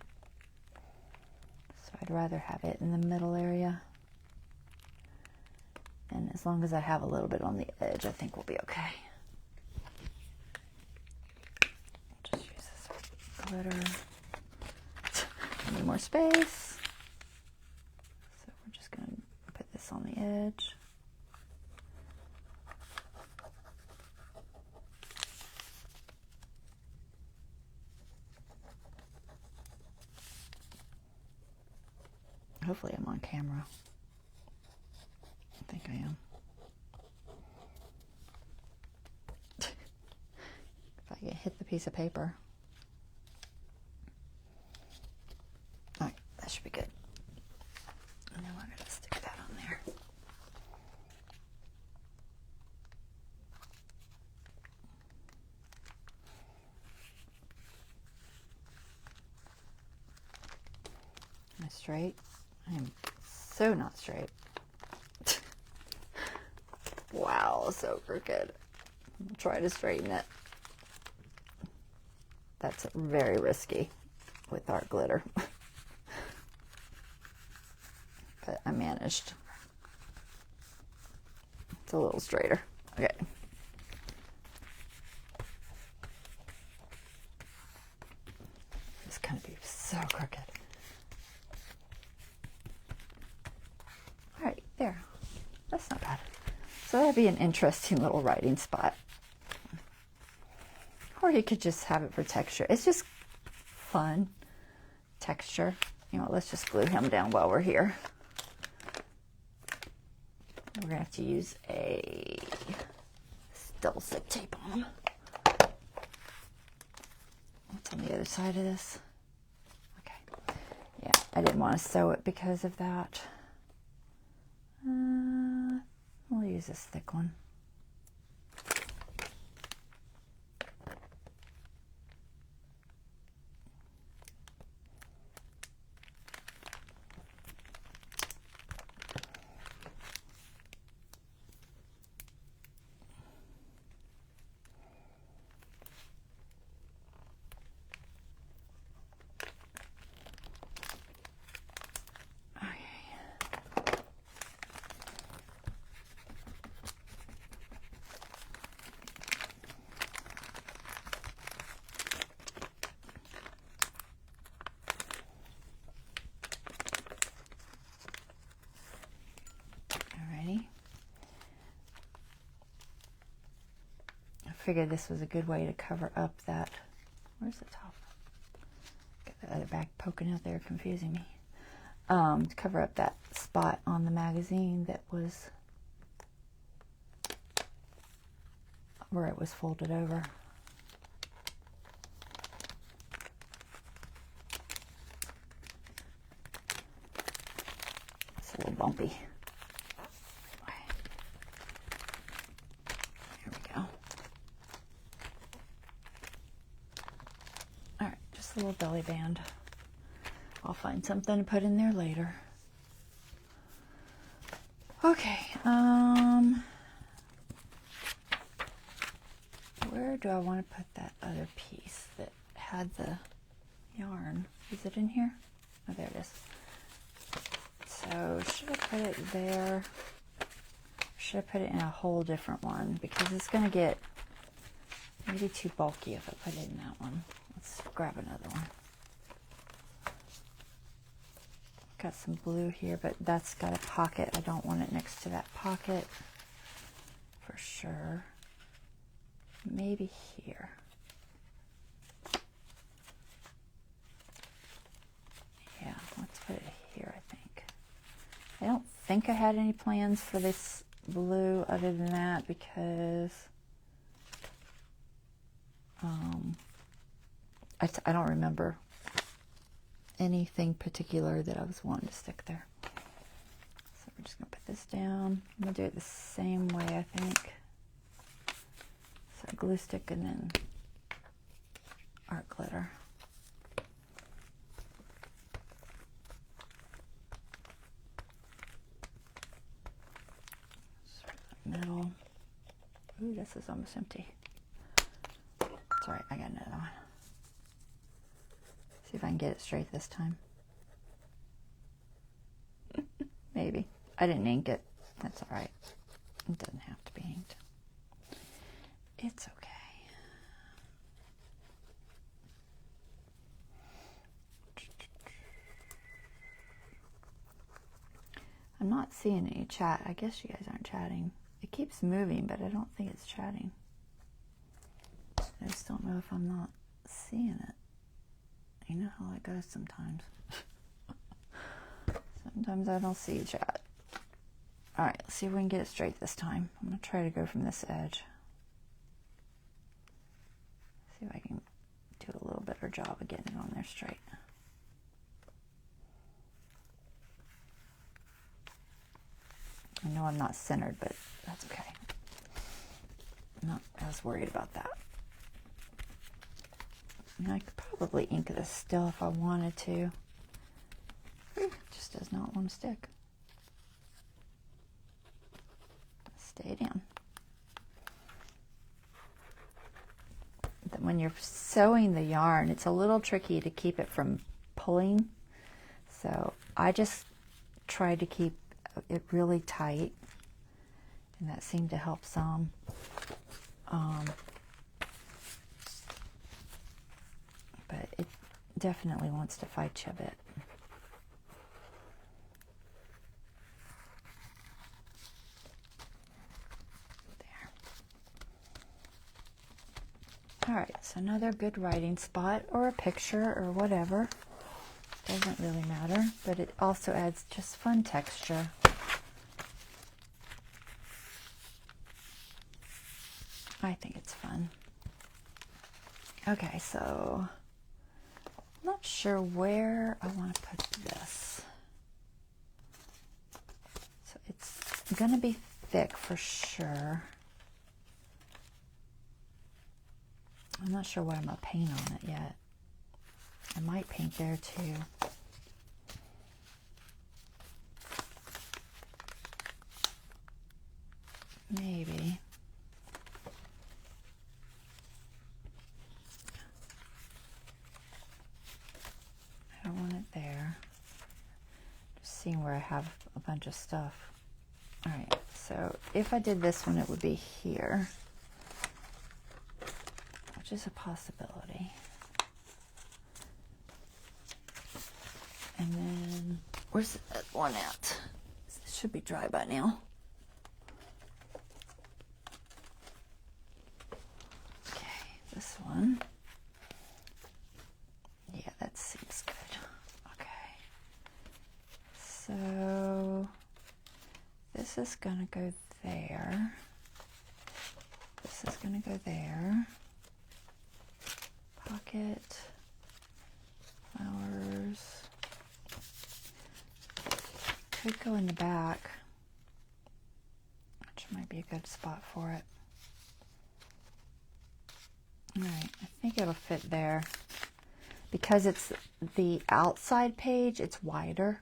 so I'd rather have it in the middle area, and as long as I have a little bit on the edge, I think we'll be okay. Just use this glitter. I need more space, so we're just going to put this on the edge. Hopefully I'm on camera. I think I am. If I can hit the piece of paper. All right, that should be good. And then we're going to stick that on there. Am I straight? I am so not straight. Wow, so crooked. I'll try to straighten it. That's very risky with art glitter. But I managed. It's a little straighter. Okay. It's gonna be so crooked. All right, there. That's not bad. So that'd be an interesting little writing spot. Or you could just have it for texture. It's just fun texture. You know, let's just glue him down while we're here. We're gonna have to use a double stick tape on him. What's on the other side of this? Okay, yeah, I didn't want to sew it because of that. We'll use this thick one. Figured this was a good way to cover up that. Where's the top? Got the other bag poking out there, confusing me. To cover up that spot on the magazine that was where it was folded over. It's a little bumpy. A little belly band. I'll find something to put in there later. Okay, where do I want to put that other piece that had the yarn? Is it in here? Oh, there it is. So should I put it there? Should I put it in a whole different one? Because it's going to get maybe too bulky if I put it in that one. Let's grab another one. Got some blue here, but that's got a pocket. I don't want it next to that pocket for sure. Maybe here. Yeah, let's put it here, I think. I don't think I had any plans for this blue other than that because I don't remember anything particular that I was wanting to stick there. So we're just going to put this down. I'm going to do it the same way, I think. So glue stick and then art glitter. Middle. Ooh, this is almost empty. It's alright, I got another one. See if I can get it straight this time. Maybe. I didn't ink it. That's alright. It doesn't have to be inked. It's okay. I'm not seeing any chat. I guess you guys aren't chatting. It keeps moving, but I don't think it's chatting. I just don't know if I'm not seeing it. You know how it goes sometimes. Sometimes I don't see chat. Alright, let's see if we can get it straight this time. I'm going to try to go from this edge. See if I can do a little better job of getting it on there straight. I know I'm not centered, but that's okay. I'm not as worried about that. And I could probably ink this still if I wanted to. It just does not want to stick. Stay down. Then when you're sewing the yarn, it's a little tricky to keep it from pulling. So I just tried to keep it really tight, and that seemed to help some. But it definitely wants to fight you a bit. There. Alright, so another good writing spot or a picture or whatever. Doesn't really matter, but it also adds just fun texture. I think it's fun. Okay, so I'm not not sure where I want to put this. So it's going to be thick for sure. I'm not sure what I'm going to paint on it yet. I might paint there too. Maybe. I don't want it there. Just seeing where I have a bunch of stuff. All right, so if I did this one, it would be here, which is a possibility. And then, where's that one at? It should be dry by now. Okay, this one. Yeah, that seems good. Okay. So, this is gonna go there. This is gonna go there. Pocket. Flowers. Could go in the back, which might be a good spot for it. All right, I think it'll fit there. Because it's the outside page, it's wider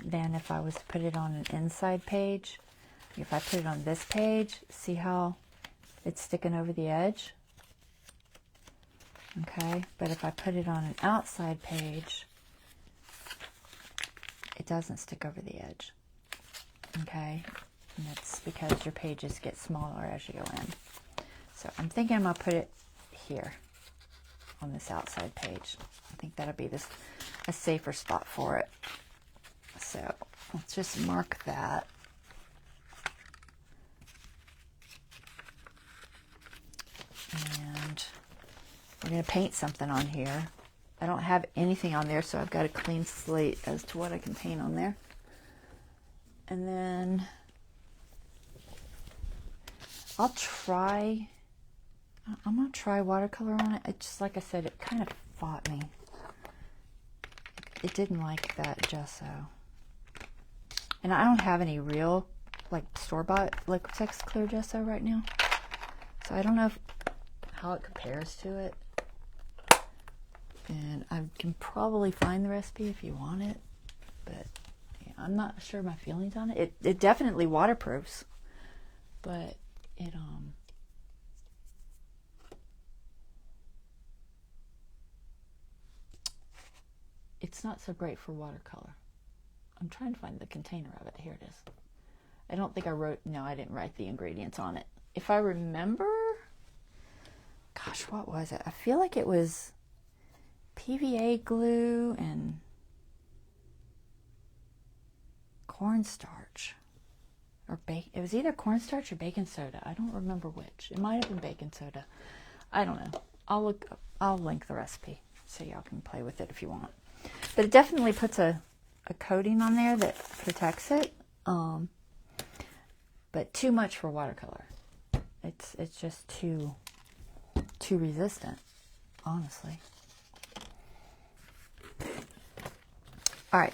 than if I was to put it on an inside page. If I put it on this page, see how it's sticking over the edge? Okay, but if I put it on an outside page, it doesn't stick over the edge. Okay, and that's because your pages get smaller as you go in. So I'm thinking I'm going to put it here on this outside page. I think that'll be a safer spot for it. So let's just mark that. And we're going to paint something on here. I don't have anything on there, so I've got a clean slate as to what I can paint on there. And then I'm going to try watercolor on it. It's just, like I said, it kind of fought me. It didn't like that gesso. And I don't have any real, like, store-bought Liquitex clear gesso right now. So I don't know how it compares to it. And I can probably find the recipe if you want it. But yeah, I'm not sure my feelings on it. It definitely waterproofs. But it, it's not so great for watercolor. I'm trying to find the container of it. Here it is. I don't think I didn't write the ingredients on it. If I remember, gosh, what was it? I feel like it was PVA glue and cornstarch. It was either cornstarch or baking soda. I don't remember which. It might have been baking soda. I don't know. I'll link the recipe so y'all can play with it if you want. But it definitely puts a coating on there that protects it. But too much for watercolor. It's just too resistant, honestly. All right,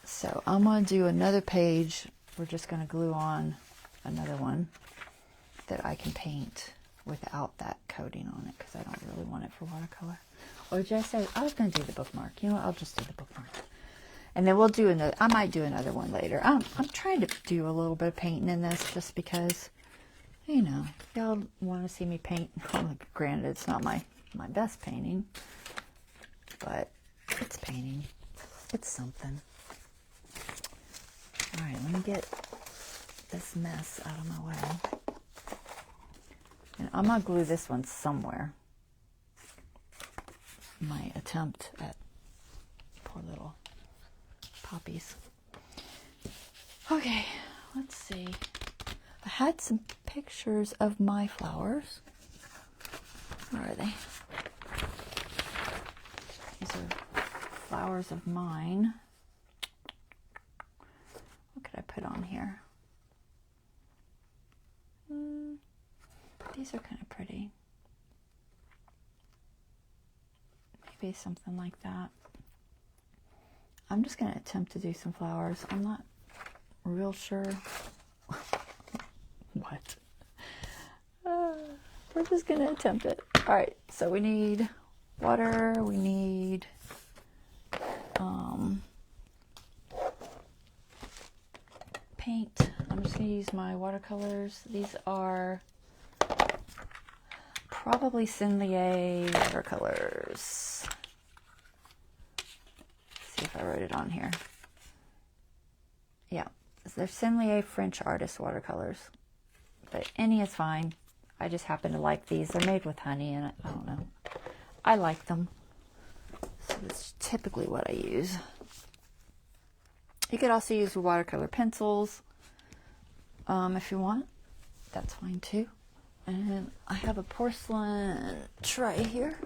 so I'm going to do another page. We're just going to glue on another one that I can paint without that coating on it because I don't really want it for watercolor. Or just I was going to do the bookmark. You know what? I'll just do the bookmark. And then we'll do another. I might do another one later. I'm trying to do a little bit of painting in this just because, you know, y'all want to see me paint. Well, granted, it's not my best painting, but it's painting. It's something. All right, let me get this mess out of my way. And I'm going to glue this one somewhere. My attempt at poor little poppies. Okay, let's see. I had some pictures of my flowers. Where are they? These are flowers of mine. What could I put on here? These are kind of pretty. Maybe something like that. I'm just going to attempt to do some flowers. I'm not real sure what. We're just going to attempt it. All right, so we need water. We need paint. I'm just going to use my watercolors. These are probably Sennelier watercolors. See if I wrote it on here. Yeah, they're Sennelier French artist watercolors, but any is fine. I just happen to like these. They're made with honey, and I don't know. I like them, so that's typically what I use. You could also use watercolor pencils if you want. That's fine too. And I have a porcelain tray here.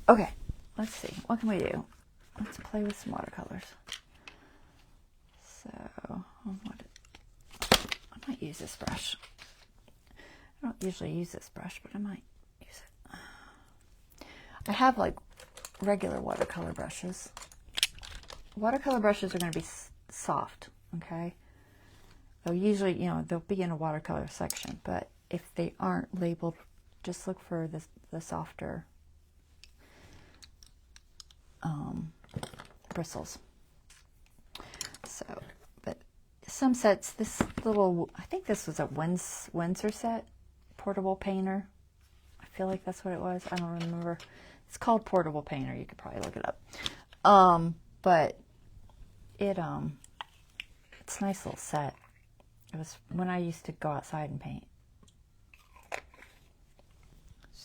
Okay, let's see. What can we do? Let's play with some watercolors. So, I might use this brush. I don't usually use this brush, but I might use it. I have like regular watercolor brushes. Watercolor brushes are going to be soft, okay? They'll usually, they'll be in a watercolor section, but if they aren't labeled, just look for the softer bristles. So, but some sets, this little, I think this was a Windsor set, portable painter. I feel like that's what it was. I don't remember. It's called portable painter. You could probably look it up. But it's a nice little set. It was when I used to go outside and paint.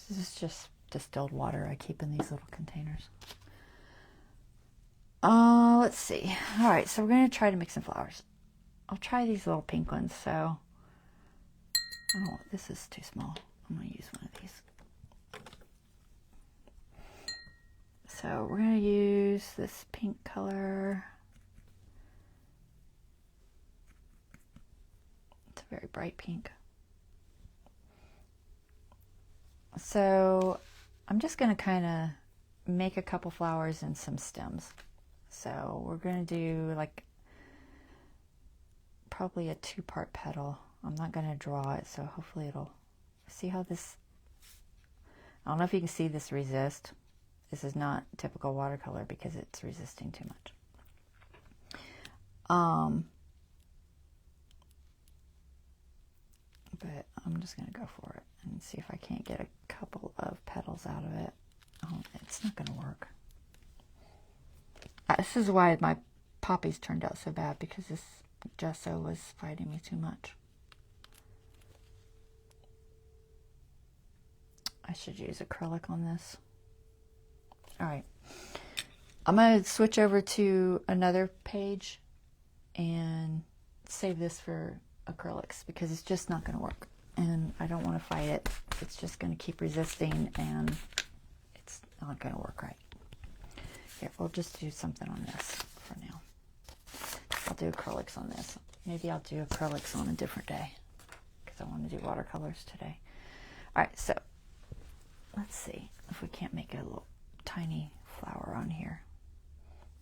This is just distilled water I keep in these little containers. Let's see. All right, so we're going to try to make some flowers. I'll try these little pink ones. So, this is too small. I'm going to use one of these. So we're going to use this pink color. It's a very bright pink. So I'm just going to kind of make a couple flowers and some stems. So we're going to do like probably a 2-part petal. I'm not going to draw it, so hopefully it'll see how this, I don't know if you can see this resist. This is not typical watercolor because it's resisting too much. But I'm just going to go for it and see if I can't get a couple of petals out of it. Oh, it's not going to work. This is why my poppies turned out so bad, because this gesso was fighting me too much. I should use acrylic on this. All right. I'm going to switch over to another page and save this for acrylics because it's just not going to work. And I don't want to fight it. It's just going to keep resisting and it's not going to work right. Here, we'll just do something on this for now. I'll do acrylics on this. Maybe I'll do acrylics on a different day because I want to do watercolors today. All right, so let's see if we can't make a little tiny flower on here.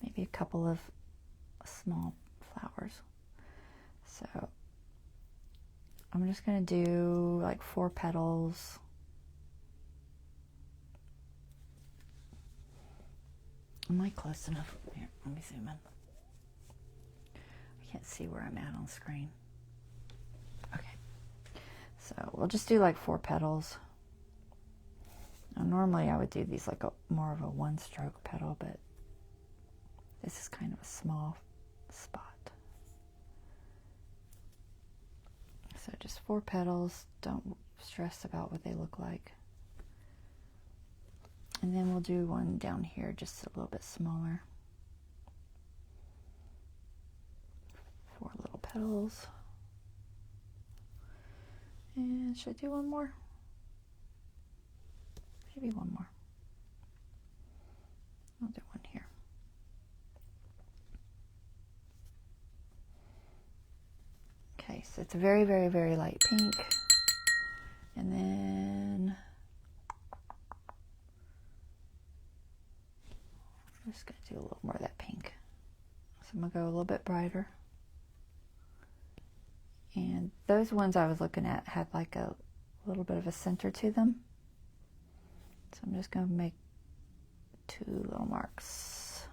Maybe a couple of small flowers. So I'm just going to do like 4 petals. Am I close enough? Here, let me zoom in. I can't see where I'm at on screen. Okay. So we'll just do like 4 petals. Now, normally I would do these like more of a 1-stroke petal, but this is kind of a small spot. So just 4 petals. Don't stress about what they look like. And then we'll do one down here, just a little bit smaller. 4 little petals. And should I do one more? Maybe one more. I'll do one here. Okay, so it's a very, very, very light pink. And then just going to do a little more of that pink. So I'm going to go a little bit brighter. And those ones I was looking at had like a little bit of a center to them. So I'm just going to make 2 little marks.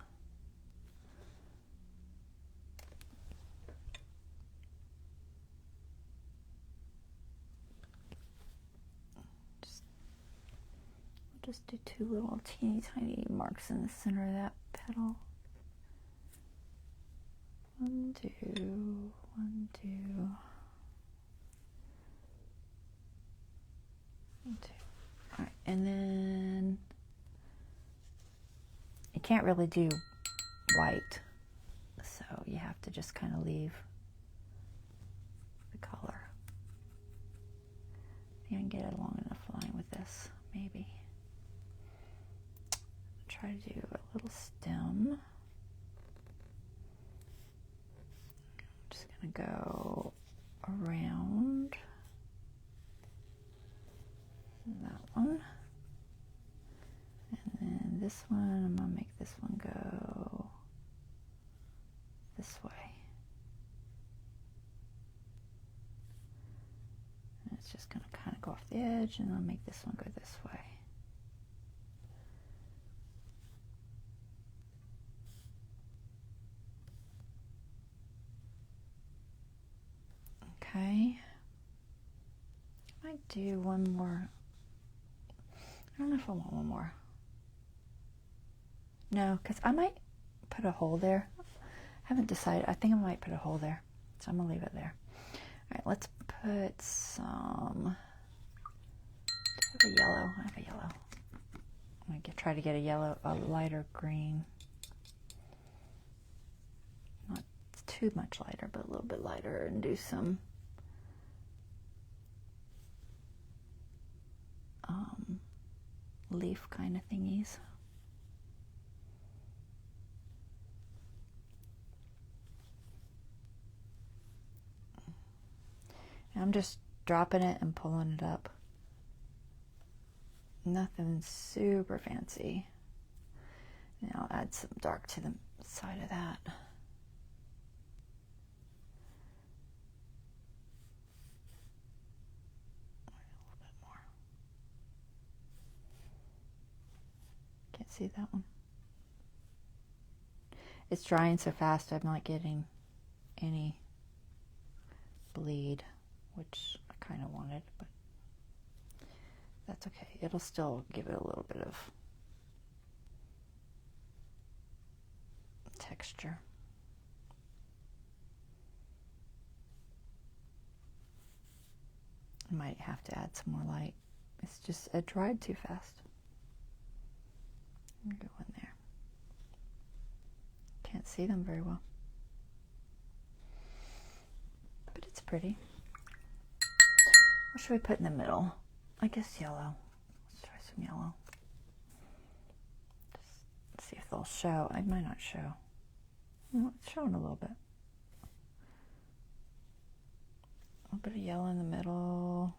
Just do 2 little teeny tiny marks in the center of that petal. 1, 2, 1, 2, 1, 2. All right, and then you can't really do white, so you have to just kind of leave the color. I think I can get a long enough line with this, maybe. Try to do a little stem. I'm just going to go around that one. And then this one, I'm going to make this one go this way. And it's just going to kind of go off the edge, and I'll make this one go this way. Okay, I might do one more. I don't know if I want one more. No, because I might put a hole there. I haven't decided. I think I might put a hole there, so I'm going to leave it there. All right, let's put some. Do I have a yellow? I have a yellow. I'm going to try to get a yellow, a lighter green. Not too much lighter, but a little bit lighter, and do some leaf kind of thingies. And I'm just dropping it and pulling it up. Nothing super fancy. Now I'll add some dark to the side of that. See that one? It's drying so fast I'm not getting any bleed, which I kind of wanted, but that's okay. It'll still give it a little bit of texture. I might have to add some more light. It's just, it dried too fast. Go in there. Can't see them very well, but it's pretty. What should we put in the middle? I guess yellow. Let's try some yellow. Just see if they'll show. I might not show. No, it's showing a little bit. A little bit of yellow in the middle.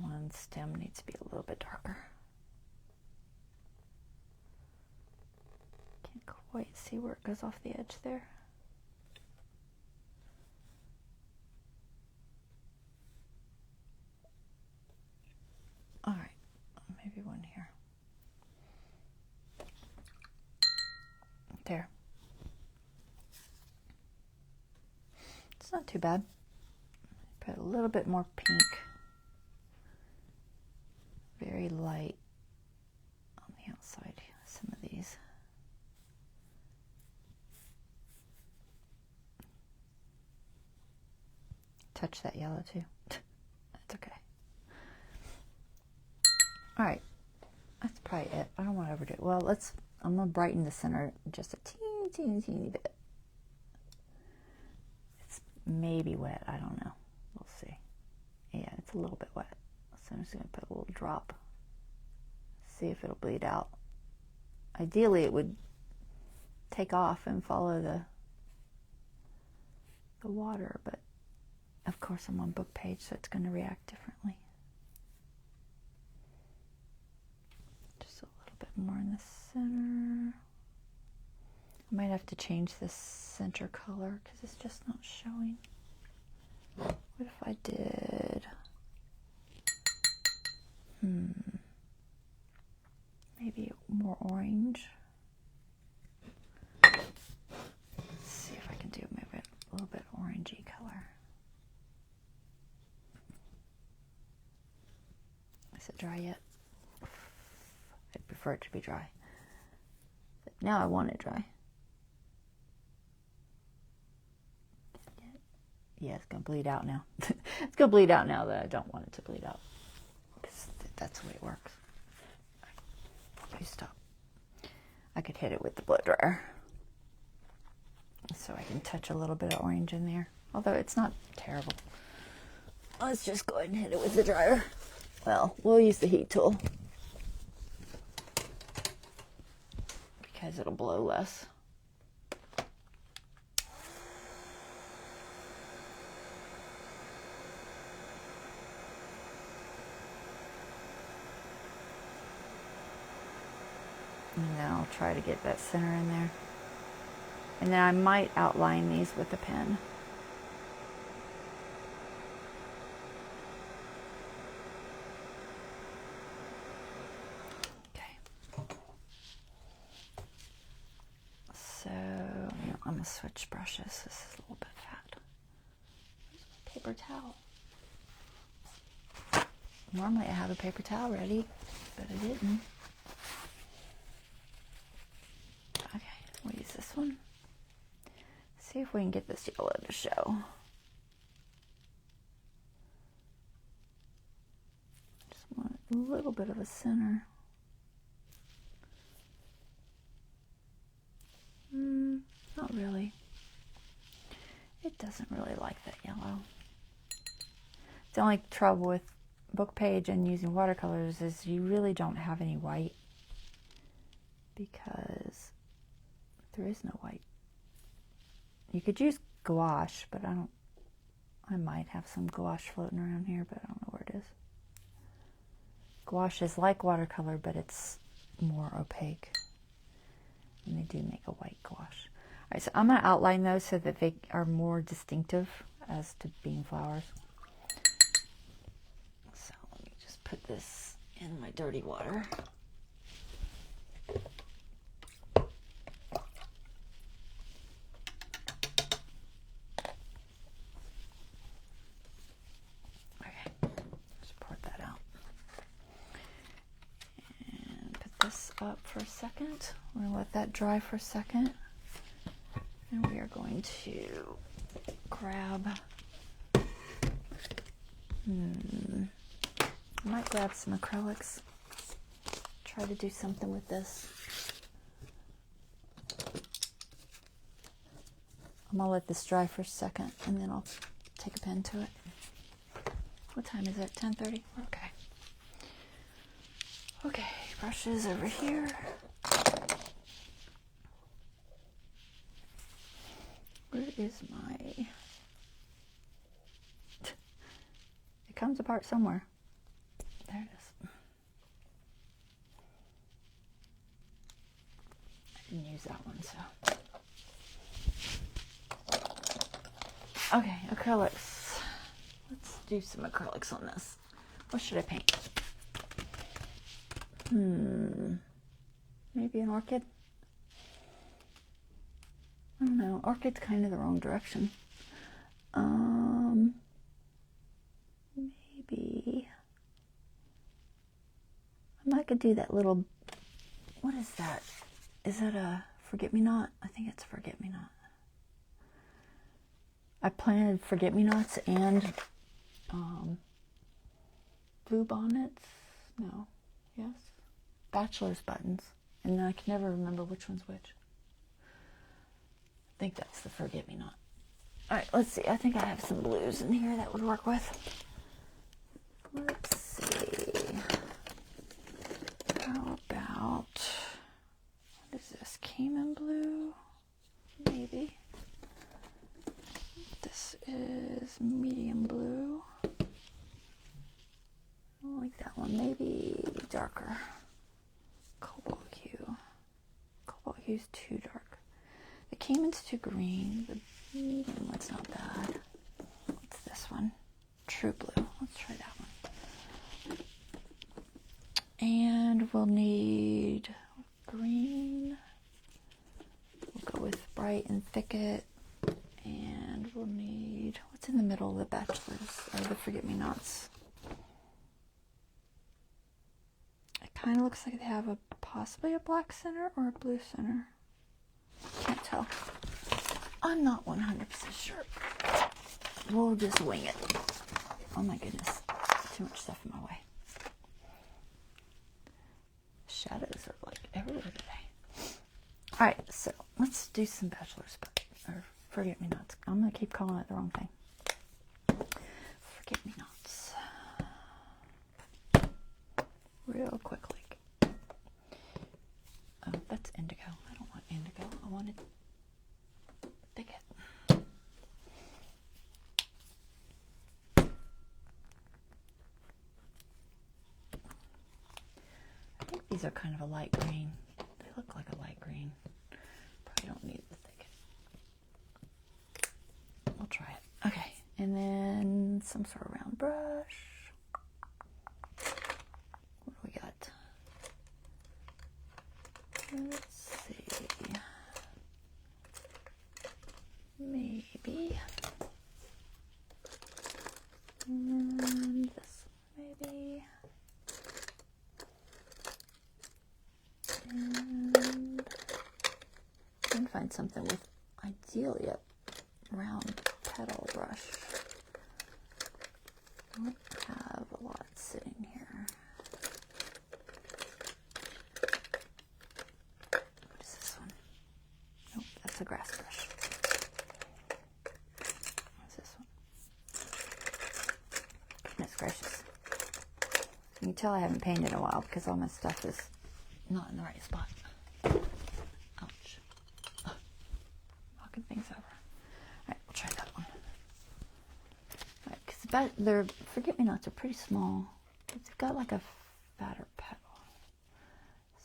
One stem needs to be a little bit darker. Can't quite see where it goes off the edge there. All right, maybe one here. There. It's not too bad. Put a little bit more pink. Very light on the outside, some of these. Touch that yellow too. That's okay. All right, that's probably it. I don't want to overdo it. Well, I'm gonna brighten the center just a teeny bit. It's maybe wet, I don't know. We'll see. Yeah, it's a little bit wet. So I'm just going to put a little drop. See if it'll bleed out. Ideally, it would take off and follow the water, but of course I'm on book page, so it's going to react differently. Just a little bit more in the center. I might have to change this center color because it's just not showing. What if I did, maybe more orange? Let's see if I can do maybe a little bit orangey color. Is it dry yet? I'd prefer it to be dry. But now I want it dry. Yeah, it's going to bleed out now. It's going to bleed out now that I don't want it to bleed out. Because that's the way it works. Please stop. I could hit it with the blow dryer. So I can touch a little bit of orange in there. Although it's not terrible. Let's just go ahead and hit it with the dryer. Well, we'll use the heat tool. Because it'll blow less. And then I'll try to get that center in there. And then I might outline these with a pen. Okay. So, I'm going to switch brushes. This is a little bit fat. Where's my paper towel? Normally I have a paper towel ready, but I didn't. Okay, we'll use this one. See if we can get this yellow to show. Just want a little bit of a center. Not really. It doesn't really like that yellow. The only trouble with book page and using watercolors is you really don't have any white, because there is no white. You could use gouache, but I might have some gouache floating around here, but I don't know where it is. Gouache is like watercolor, but it's more opaque. And they do make a white gouache. All right, so I'm going to outline those so that they are more distinctive as to being flowers. So let me just put this in my dirty water. Up for a second. We're going to let that dry for a second. And we are going to grab, I might grab some acrylics. Try to do something with this. I'm going to let this dry for a second and then I'll take a pen to it. What time is it? 10:30? Okay. Okay, brushes over here. Where is my... It comes apart somewhere. There it is. I didn't use that one, so... Okay, acrylics. Let's do some acrylics on this. What should I paint? Maybe an orchid? I don't know. Orchid's kind of the wrong direction. Maybe I might could do that little... What is that? Is that a forget-me-not? I think it's a forget-me-not. I planted forget-me-nots and blue bonnets. No. Yes. Bachelor's buttons, and I can never remember which one's which. I think that's the forget-me-not. All right, let's see. I think I have some blues in here that would work with. Let's see. How about, what is this? Cayman blue? Maybe. This is medium blue. I don't like that one. Maybe darker. Cobalt hue. Cobalt hue is too dark. The Cayman's too green. The medium one's not bad. What's this one? True blue. Let's try that one. And we'll need green. We'll go with bright and thicket. And we'll need, what's in the middle of the bachelors, or the forget-me-nots? It kind of looks like they have possibly a black center or a blue center. Can't tell. I'm not 100% sure. We'll just wing it. Oh my goodness, too much stuff in my way. Shadows are like everywhere today. All right, so let's do some bachelors, or forget-me-nots. I'm gonna keep calling it the wrong thing. Forget-me-nots. Real quickly. Oh, that's indigo. I don't want indigo. I wanted thicket. I think these are kind of a light green. They look like a light green. Probably don't need the thicket. We'll try it. Okay, and then some sort of round brush. What do we got? Let's see. Maybe. And this maybe. And I can find something with ideally a round petal brush. I don't have a lot sitting here. What is this one? Nope, that's a grass brush. What's this one? Goodness gracious. You can tell I haven't painted in a while because all my stuff is not in the right spot. Ouch. Ugh. Knocking things over. Alright, we'll try that one. Alright, because their forget-me-nots are pretty small. They've got like a fatter petal.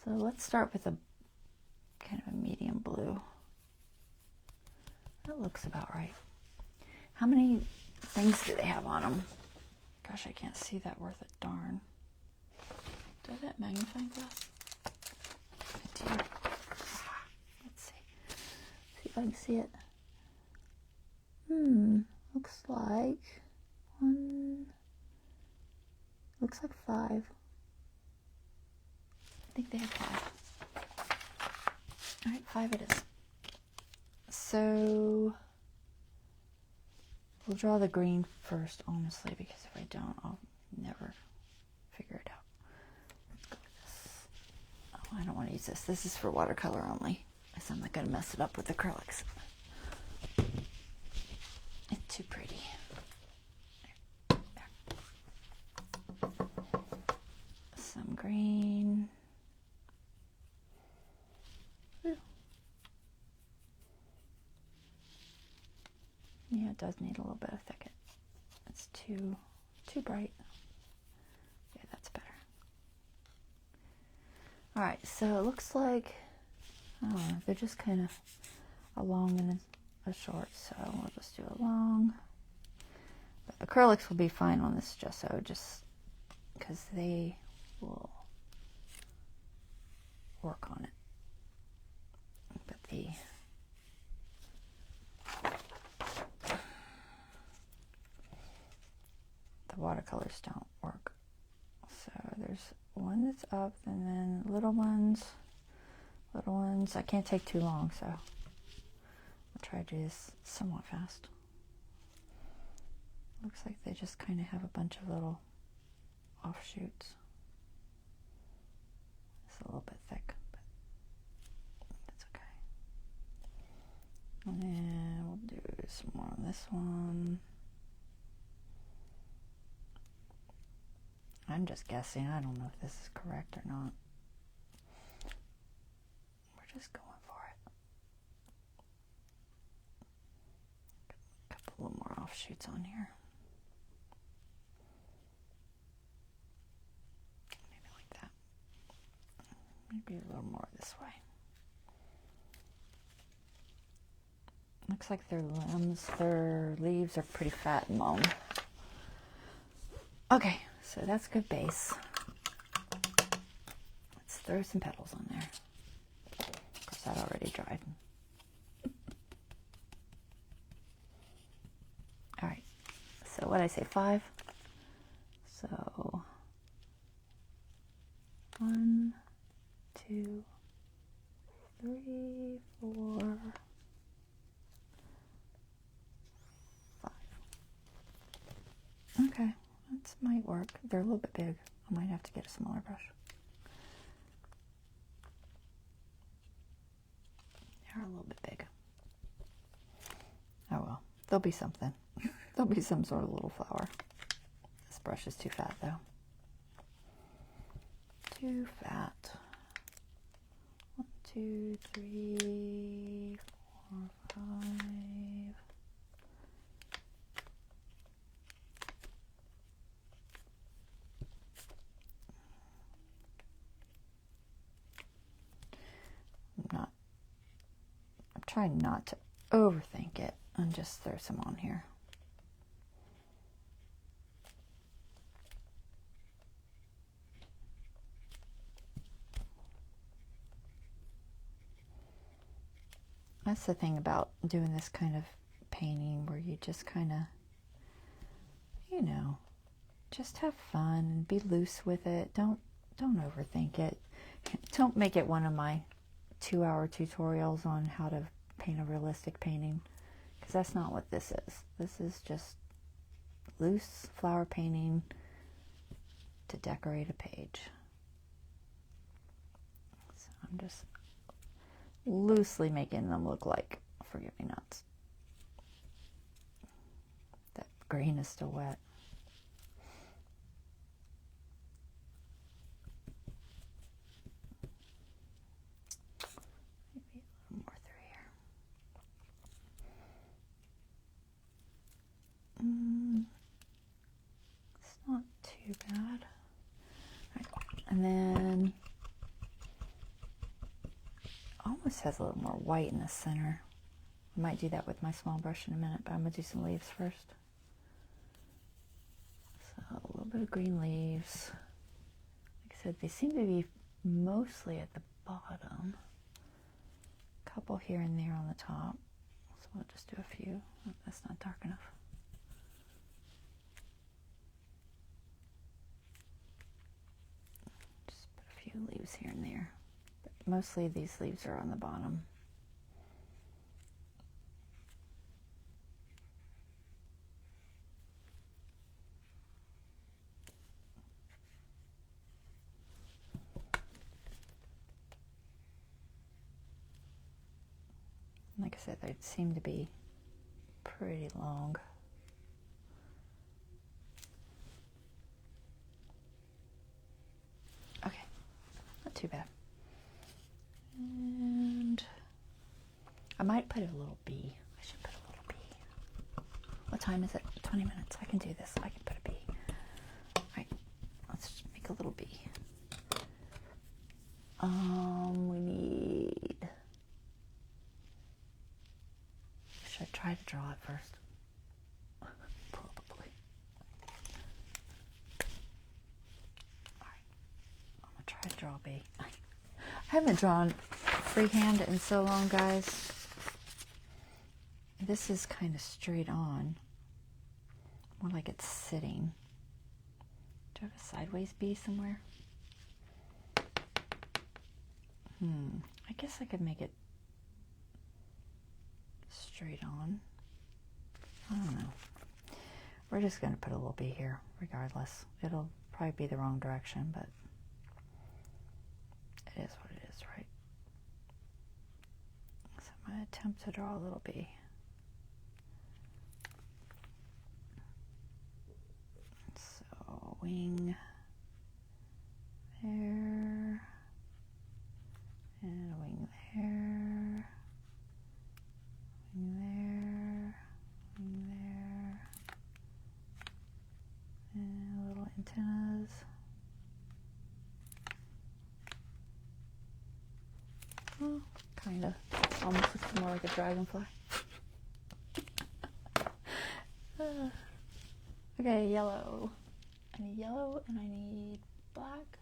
So let's start with a kind of a medium blue. That looks about right. How many things do they have on them? Gosh, I can't see that worth a darn. Do I have that magnifying glass? I do. Let's see. See if I can see it. Looks like looks like 5. I think they have 5. Alright, 5 it is. So we'll draw the green first, honestly, because if I don't, I'll never figure it out. Let's go with this. Oh, I don't want to use this. This is for watercolor only, because I'm not going to mess it up with acrylics. It's too pretty. There. Some green. Ooh. Yeah, it does need a little bit of thicket. It's too bright. Yeah, that's better. Alright, so it looks like, they're just kind of a long and a short, so we'll just do a long. But acrylics will be fine on this gesso, just because they will work on it. But the watercolors don't work. So there's one that's up, and then little ones. I can't take too long, so I'll try to do this somewhat fast. Looks like they just kind of have a bunch of little offshoots. It's a little bit thick, but that's okay. And then we'll do some more on this one. I'm just guessing. I don't know if this is correct or not. We're just going for it. A couple more offshoots on here. Maybe like that. Maybe a little more this way. Looks like their leaves are pretty fat and long. Okay, so that's good base. Let's throw some petals on there. Of course, that already dried. All right, so what did I say, 5? So 1, 2, 3, 4, 5. Okay, that might work. They're a little bit big. I might have to get a smaller brush. They're a little bit big. Oh well, there'll be something. There'll be some sort of little flower. This brush is too fat though. Too fat. 1, 2, 3, 4, 5. I'm trying not to overthink it and just throw some on here. That's the thing about doing this kind of painting, where you just kind of, you know, just have fun and be loose with it. Don't overthink it. Don't make it one of my 2-hour tutorials on how to paint a realistic painting, because that's not what this is. This is just loose flower painting to decorate a page. So I'm just loosely making them look like forget-me-nots. That green is still wet. Maybe a little more through here. It's not too bad. Right. And then almost has a little more white in the center. I might do that with my small brush in a minute, but I'm going to do some leaves first. So a little bit of green leaves. Like I said, they seem to be mostly at the bottom. A couple here and there on the top. So we'll just do a few. Oh, that's not dark enough. Just put a few leaves here and there. Mostly these leaves are on the bottom. Like I said, they seem to be pretty long. Okay, not too bad. And I might put a little bee. I should put a little bee. What time is it? 20 minutes. I can do this. I can put a bee. All right, let's just make a little bee. We need... Should I try to draw it first? Probably. All right, I'm gonna try to draw a bee. I haven't drawn freehand in so long, guys. This is kind of straight on, more like it's sitting. Do I have a sideways bee somewhere? I guess I could make it straight on. I don't know. We're just going to put a little bee here regardless. It'll probably be the wrong direction, but it is what it is, right? So I'm going to attempt to draw a little bee. So wing there, and a wing there, wing there, wing there. And little antennas. Well, kind of. Almost looks more like a dragonfly. Okay, yellow. I need yellow and I need black.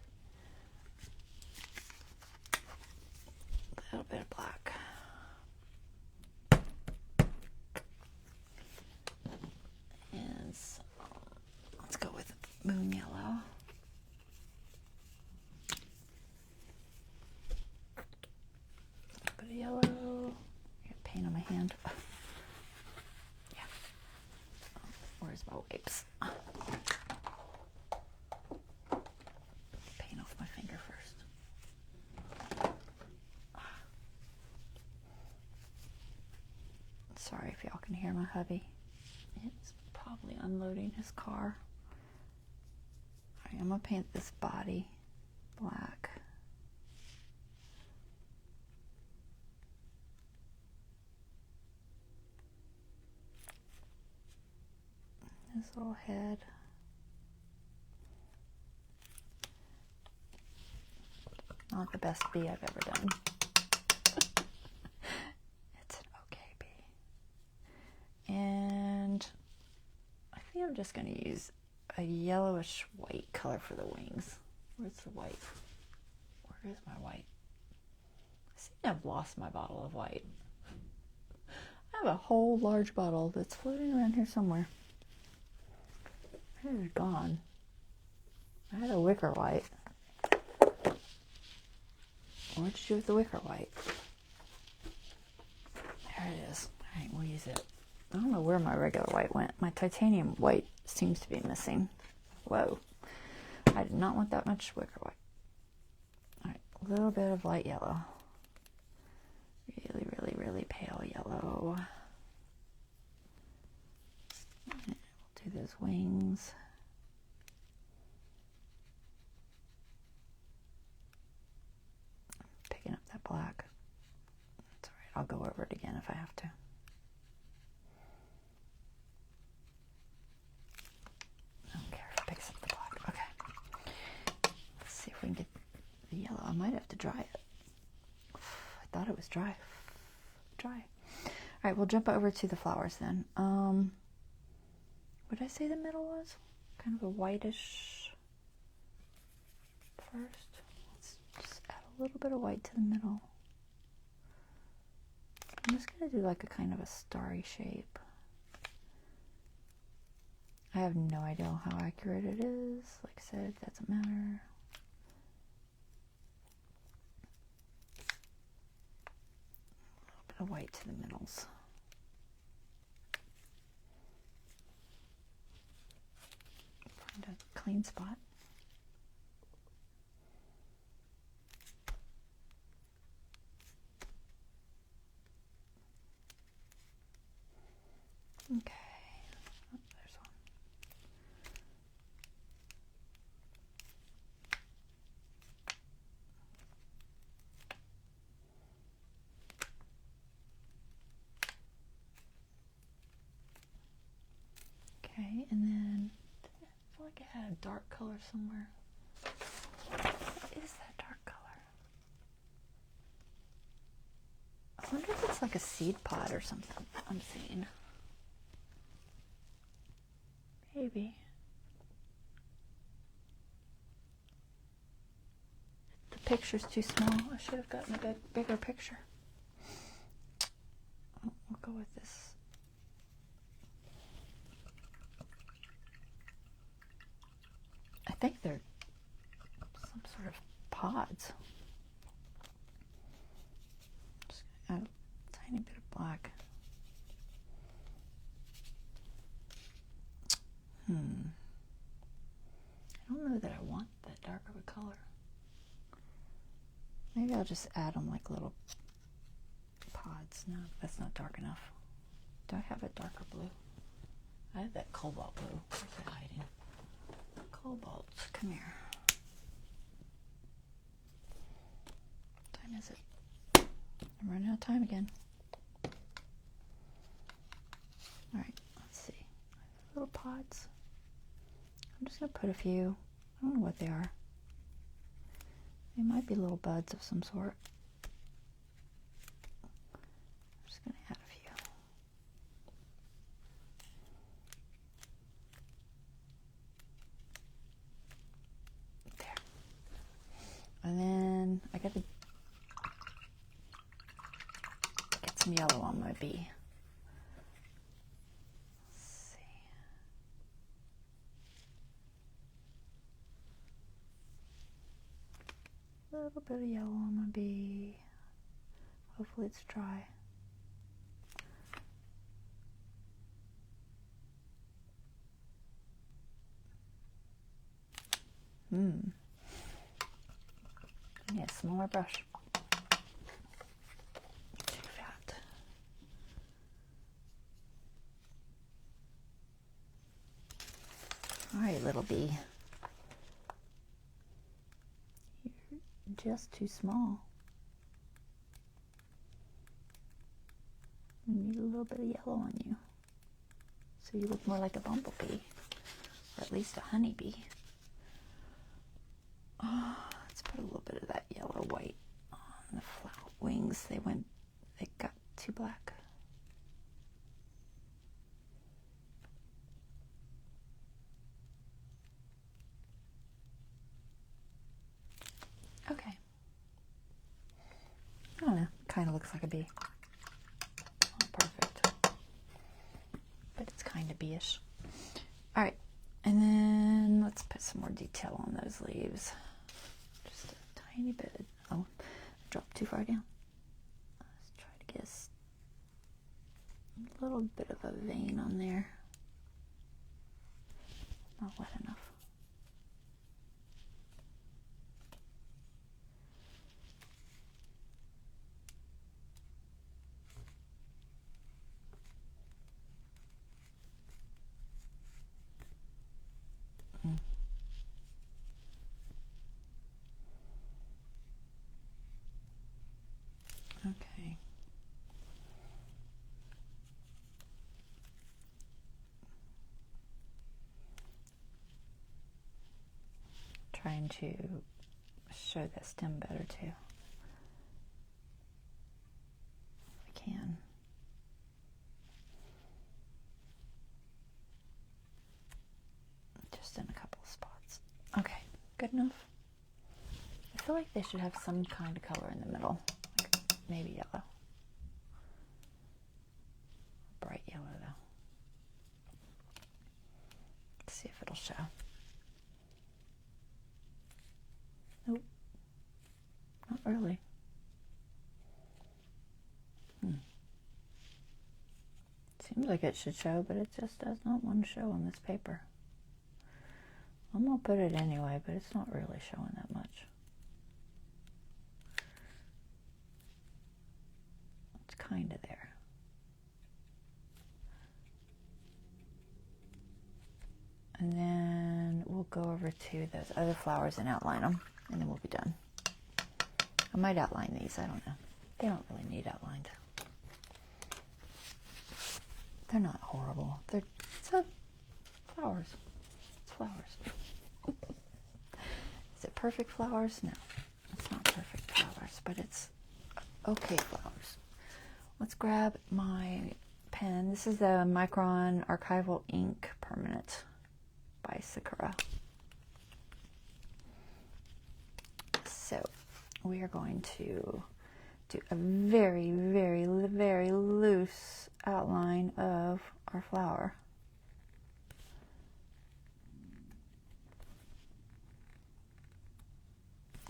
A little bit of black. And so, let's go with moon yellow. A bit of yellow. I got paint on my hand. Yeah. Where's my wipes? Paint off my finger first. Sorry if y'all can hear my hubby. It's probably unloading his car. Alright, I'm going to paint this body black. His little head. Not the best bee I've ever done. It's an okay bee. And I think I'm just going to use a yellowish white color for the wings. Where's the white? Where is my white? I seem to have lost my bottle of white. I have a whole large bottle that's floating around here somewhere. It's gone. I had a wicker white. What did you do with the wicker white? There it is. Alright, we'll use it. I don't know where my regular white went. My titanium white seems to be missing. Whoa. I did not want that much wicker white. Alright, a little bit of light yellow. Really, really, really pale yellow. And we'll do those wings. Picking up that black. That's alright, I'll go over it again if I have to. I don't care if it picks up the black. Okay. Let's see if we can get the yellow. I might have to dry it. I thought it was dry. Dry. Alright, we'll jump over to the flowers then. What did I say the middle was? Kind of a whitish first. Let's just add a little bit of white to the middle. I'm just going to do like a kind of a starry shape. I have no idea how accurate it is. Like I said, it doesn't matter. A little bit of white to the middles. Find a clean spot. Okay. Oh, there's one. Okay, and then I feel like I had a dark color somewhere. What is that dark color? I wonder if it's like a seed pod or something I'm seeing. Maybe. The picture's too small. I should have gotten a bigger picture. Oh, we'll go with this. I think they're some sort of pods. Just add a tiny bit of black. I don't know that I want that dark of a color. Maybe I'll just add them like little pods. No, that's not dark enough. Do I have a darker blue? I have that cobalt blue. Where's that hiding? Cobalt, come here. What time is it? I'm running out of time again. Alright, let's see. Little pods. I'm just going to put a few. I don't know what they are. They might be little buds of some sort. I'm just going to add a few. There. And then I got to get some yellow on my bee. A little bit of yellow on my bee. Hopefully it's dry. I need a smaller brush. Too fat. All right, little bee. Just too small. You need a little bit of yellow on you, so you look more like a bumblebee, or at least a honeybee. Oh, let's put a little bit of that yellow white on the flower wings. They got too black. Okay. I don't know. Kind of looks like a bee. Not perfect, but it's kind of bee-ish. All right, and then let's put some more detail on those leaves. Just a tiny bit. Oh, I dropped too far down. Let's try to get a little bit of a vein on there. Not wet enough. Okay. Trying to show the stem better too. If I can. Just in a couple of spots. Okay, good enough. I feel like they should have some kind of color in the middle, like maybe yellow. Bright yellow though. Let's see if it'll show. Nope, not really. Seems like it should show, but it just does not want to show on this paper. I'm gonna put it anyway, but it's not really showing that much. It's kind of there. And then we'll go over to those other flowers and outline them, and then we'll be done. I might outline these, I don't know. They don't really need outlined. They're not horrible. It's flowers. It's flowers. Is it perfect flowers? No, it's not perfect flowers, but it's okay flowers. Let's grab my pen. This is the Micron Archival Ink Permanent by Sakura. So we are going to do a very, very, very loose outline of our flower.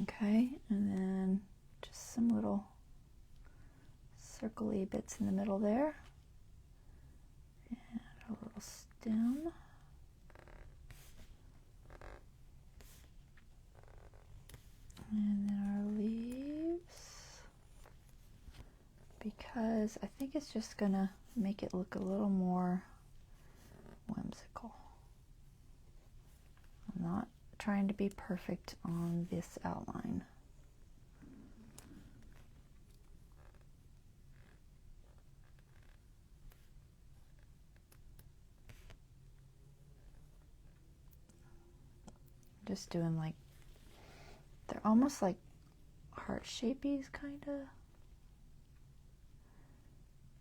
Okay, and then just some little circle-y bits in the middle there. And a little stem. And then our leaves. Because I think it's just gonna make it look a little more whimsical. I'm not trying to be perfect on this outline. Just doing like, they're almost like heart-shapey, kind of.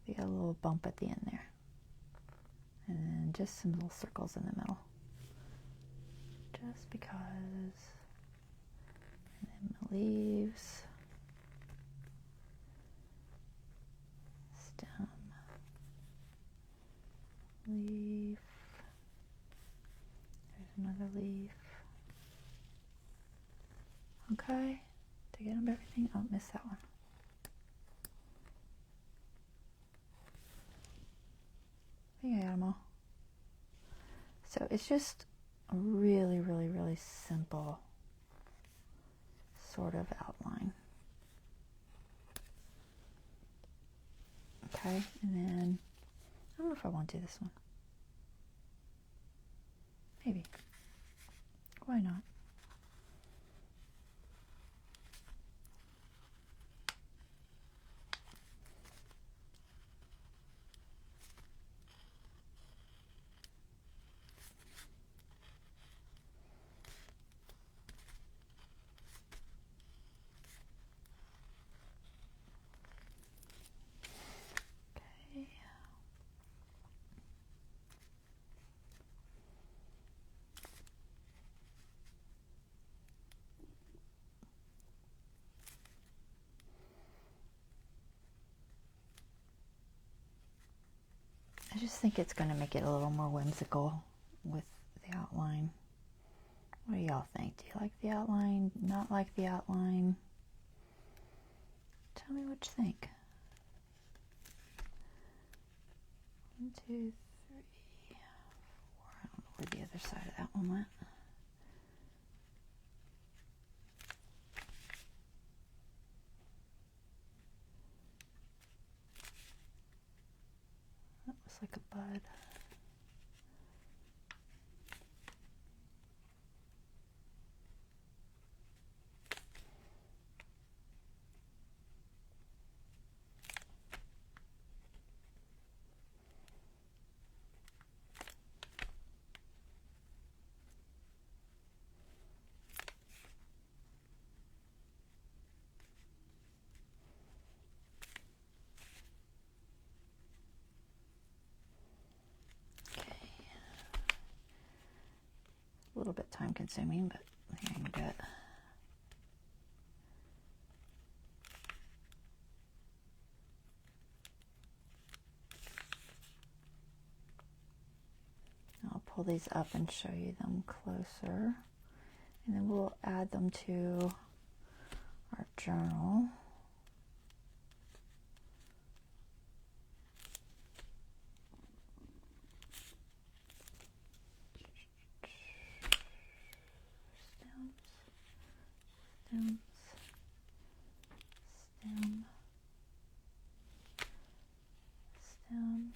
They got a little bump at the end there. And then just some little circles in the middle. Just because. And then the leaves. Stem. Leaf. There's another leaf. Okay. Did I get them everything? Oh, missed that one. I think I got them all. So it's just a really, really, really simple sort of outline. Okay, and then I don't know if I want to do this one. Maybe. Why not? I just think it's going to make it a little more whimsical with the outline. What do y'all think? Do you like the outline? Not like the outline? Tell me what you think. 1, 2, 3, 4. I don't know where the other side of that one went. That was like a bud. A little bit time consuming, but I think I can do it. I'll pull these up and show you them closer, and then we'll add them to our journal. Stems, stem, stem,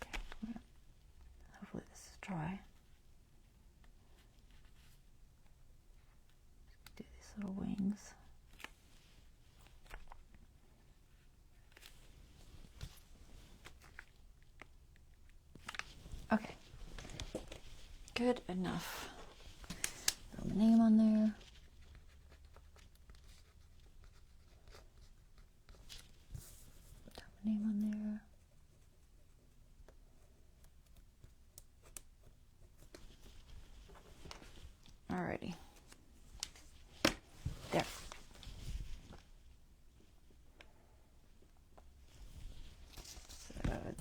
okay, hopefully this is dry. Do these little wings. Okay, good enough. Throw my name on there. Put my name on there. Alrighty. There. So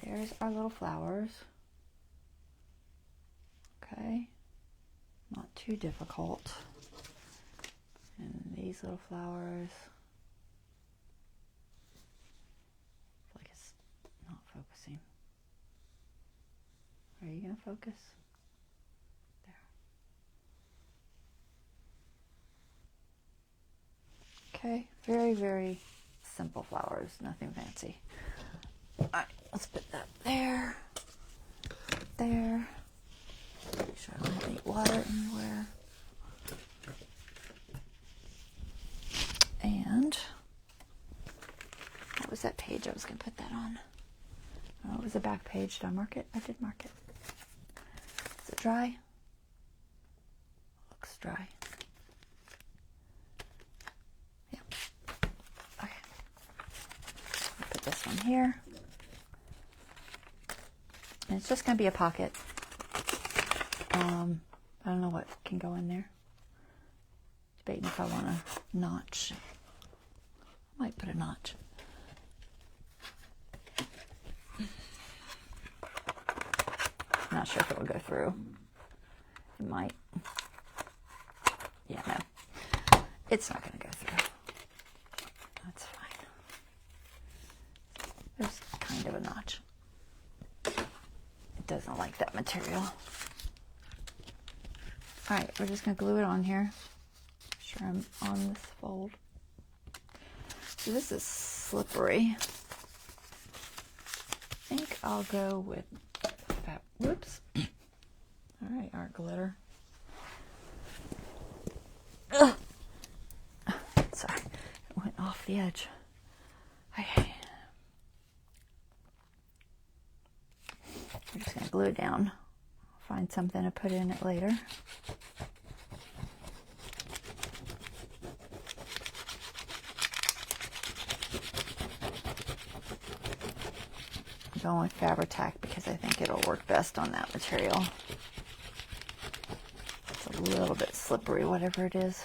there's our little flowers. Okay. Not too difficult. And these little flowers. Like it's not focusing. Are you going to focus? Okay, very, very simple flowers, nothing fancy. Alright, let's put that there, there. Make sure I don't have any water anywhere. And was that page I was going to put that on? Oh, it was a back page. Did I mark it? I did mark it. Is it dry? Looks dry. Yeah. Okay. I'll put this one here. And it's just going to be a pocket. I don't know what can go in there. Debating if I want a notch. I might put a notch. Not sure if it will go through. It might. Yeah, no. It's not going to go through. That's fine. There's kind of a notch. It doesn't like that material. Alright, we're just going to glue it on here. Make sure I'm on this fold. So this is slippery. I think I'll go with that. Whoops. Alright, art glitter. Ugh. Sorry, it went off the edge. Okay. I'm just going to glue it down. Find something to put in it later. I'm going with Fabri-Tac because I think it'll work best on that material. It's a little bit slippery, whatever it is.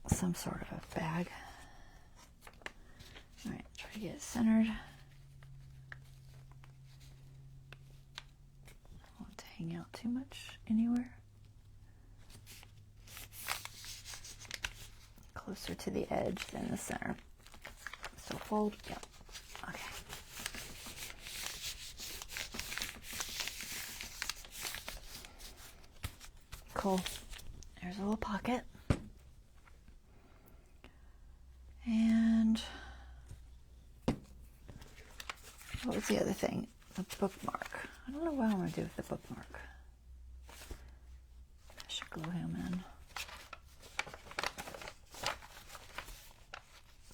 Some sort of a bag. Alright, try to get it centered. Hang out too much anywhere. Closer to the edge than the center. So fold, yep. Okay. Cool. There's a little pocket. And what was the other thing? The bookmark. I don't know what I want to do with the bookmark. I should glue him in.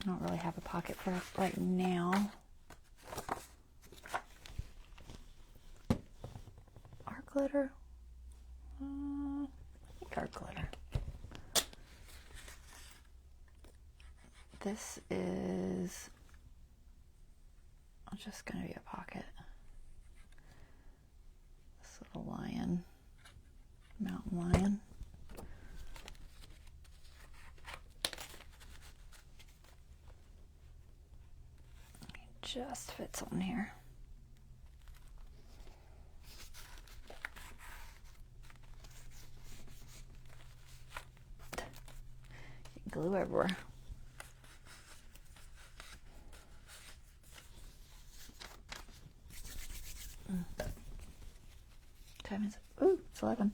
I don't really have a pocket for it right now. Art glitter? I think art glitter. This is just going to be a pocket. Little lion, mountain lion. It just fits on here. Glue everywhere. Time is, ooh, it's 11.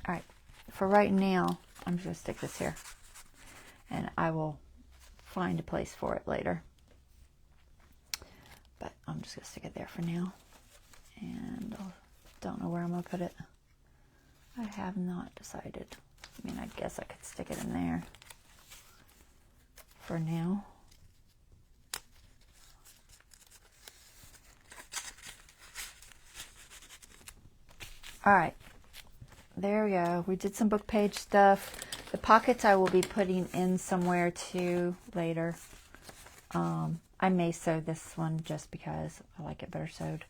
All right, for right now, I'm just going to stick this here. And I will find a place for it later. But I'm just going to stick it there for now. And I don't know where I'm going to put it. I have not decided. I mean, I guess I could stick it in there for now. All right, there we go. We did some book page stuff. The pockets I will be putting in somewhere too later. I may sew this one just because I like it better sewed.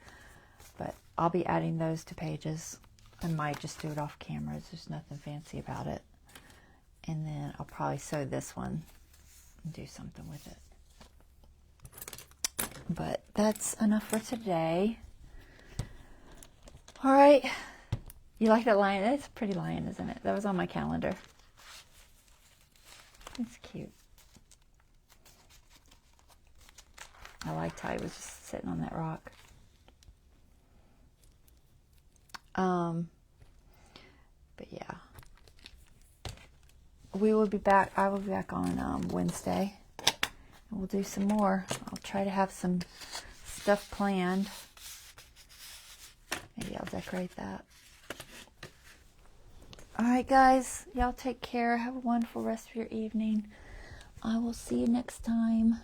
But I'll be adding those to pages. I might just do it off camera. There's nothing fancy about it. And then I'll probably sew this one and do something with it. But that's enough for today. All right. You like that lion? It's a pretty lion, isn't it? That was on my calendar. It's cute. I liked how he was just sitting on that rock. But yeah. We will be back. I will be back on Wednesday. And we'll do some more. I'll try to have some stuff planned. Maybe I'll decorate that. All right, guys, y'all take care. Have a wonderful rest of your evening. I will see you next time.